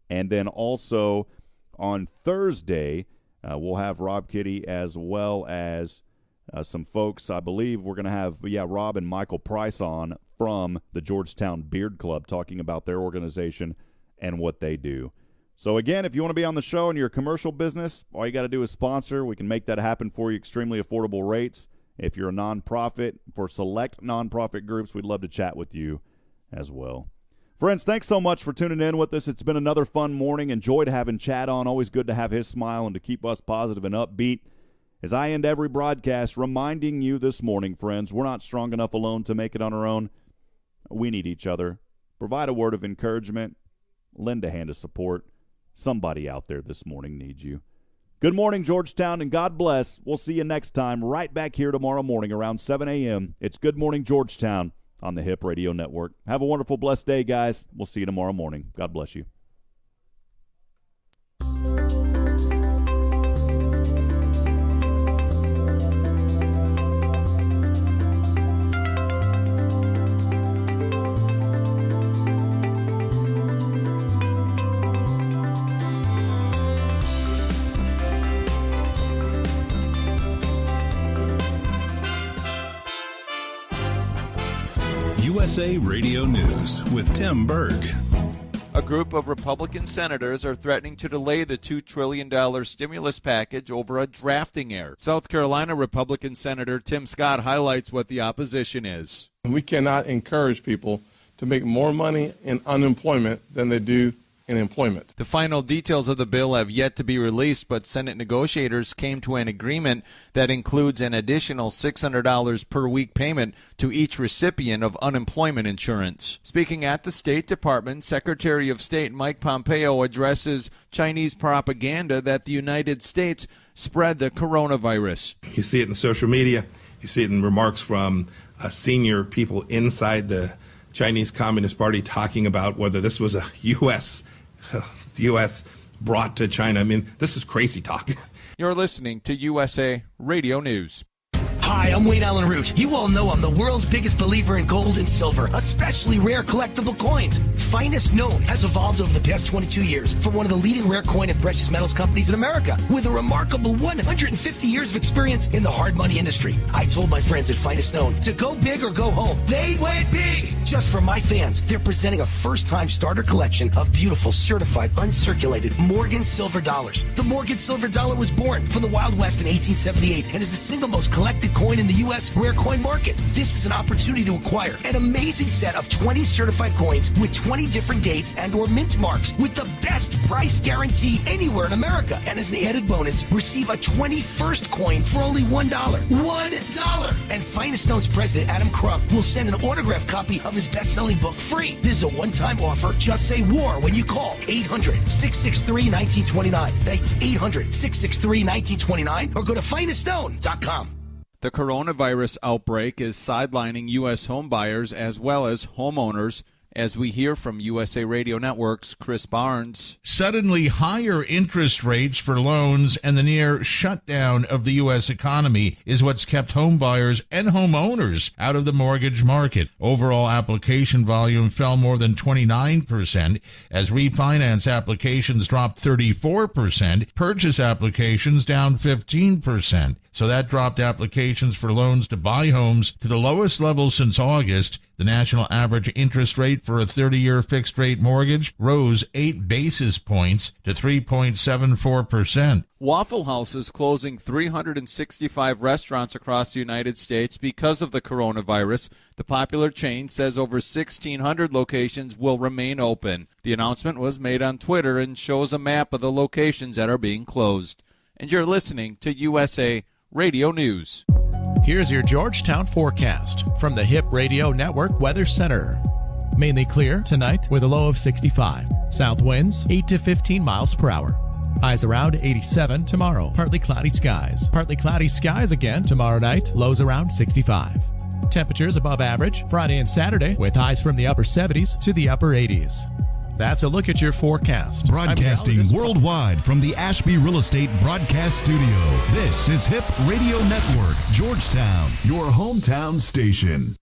And then also on Thursday, we'll have Rob Kitty as well as some folks. I believe we're going to have, Rob and Michael Price on from the Georgetown Beard Club talking about their organization and what they do. So, again, if you want to be on the show and you're a commercial business, all you got to do is sponsor. We can make that happen for you, extremely affordable rates. If you're a nonprofit, for select nonprofit groups, we'd love to chat with you as well. Friends, thanks so much for tuning in with us. It's been another fun morning. Enjoyed having Chad on. Always good to have his smile and to keep us positive and upbeat. As I end every broadcast, reminding you this morning, friends, we're not strong enough alone to make it on our own. We need each other. Provide a word of encouragement. Lend a hand of support. Somebody out there this morning needs you. Good morning, Georgetown, and God bless. We'll see you next time right back here tomorrow morning around 7 a.m. It's Good Morning Georgetown on the HIP Radio Network. Have a wonderful, blessed day, guys. We'll see you tomorrow morning. God bless you. USA Radio News with Tim Berg. A group of Republican senators are threatening to delay the $2 trillion stimulus package over a drafting error. South Carolina Republican Senator Tim Scott highlights what the opposition is. We cannot encourage people to make more money in unemployment than they do in employment. The final details of the bill have yet to be released, but Senate negotiators came to an agreement that includes an additional $600 per week payment to each recipient of unemployment insurance. Speaking at the State Department, Secretary of State Mike Pompeo addresses Chinese propaganda that the United States spread the coronavirus. You see it in the social media. You see it in remarks from senior people inside the Chinese Communist Party talking about whether this was a U.S. brought to China. I mean, this is crazy talk. You're listening to USA Radio News. Hi, I'm Wayne Allen Root. You all know I'm the world's biggest believer in gold and silver, especially rare collectible coins. Finest Known has evolved over the past 22 years from one of the leading rare coin and precious metals companies in America with a remarkable 150 years of experience in the hard money industry. I told my friends at Finest Known to go big or go home. They went big! Just for my fans, they're presenting a first-time starter collection of beautiful, certified, uncirculated Morgan silver dollars. The Morgan silver dollar was born from the Wild West in 1878 and is the single most collected coin in the U.S. rare coin market. This is an opportunity to acquire an amazing set of 20 certified coins with 20 different dates and or mint marks with the best price guarantee anywhere in America. And as an added bonus, receive a 21st coin for only $1. $1! And Finest Known's president, Adam Crump, will send an autographed copy of his best-selling book free. This is a one-time offer. Just say WAR when you call 800-663-1929. That's 800-663-1929 or go to fineststone.com. The coronavirus outbreak is sidelining U.S. home buyers as well as homeowners As we hear from USA Radio Network's Chris Barnes. Suddenly higher interest rates for loans and the near shutdown of the U.S. economy is what's kept home buyers and homeowners out of the mortgage market. Overall application volume fell more than 29% as refinance applications dropped 34%, purchase applications down 15%. So that dropped applications for loans to buy homes to the lowest level since August. The national average interest rate for a 30-year fixed-rate mortgage rose 8 basis points to 3.74%. Waffle House is closing 365 restaurants across the United States because of the coronavirus. The popular chain says over 1,600 locations will remain open. The announcement was made on Twitter and shows a map of the locations that are being closed. And you're listening to USA Radio News. Here's your Georgetown forecast from the Hip Radio Network Weather Center. Mainly clear tonight with a low of 65. South winds 8 to 15 miles per hour. Highs around 87 tomorrow. Partly cloudy skies. Partly cloudy skies again tomorrow night. Lows around 65. Temperatures above average Friday and Saturday with highs from the upper 70s to the upper 80s. That's a look at your forecast. Broadcasting worldwide from the Ashby Real Estate Broadcast Studio. This is Hip Radio Network, Georgetown, your hometown station.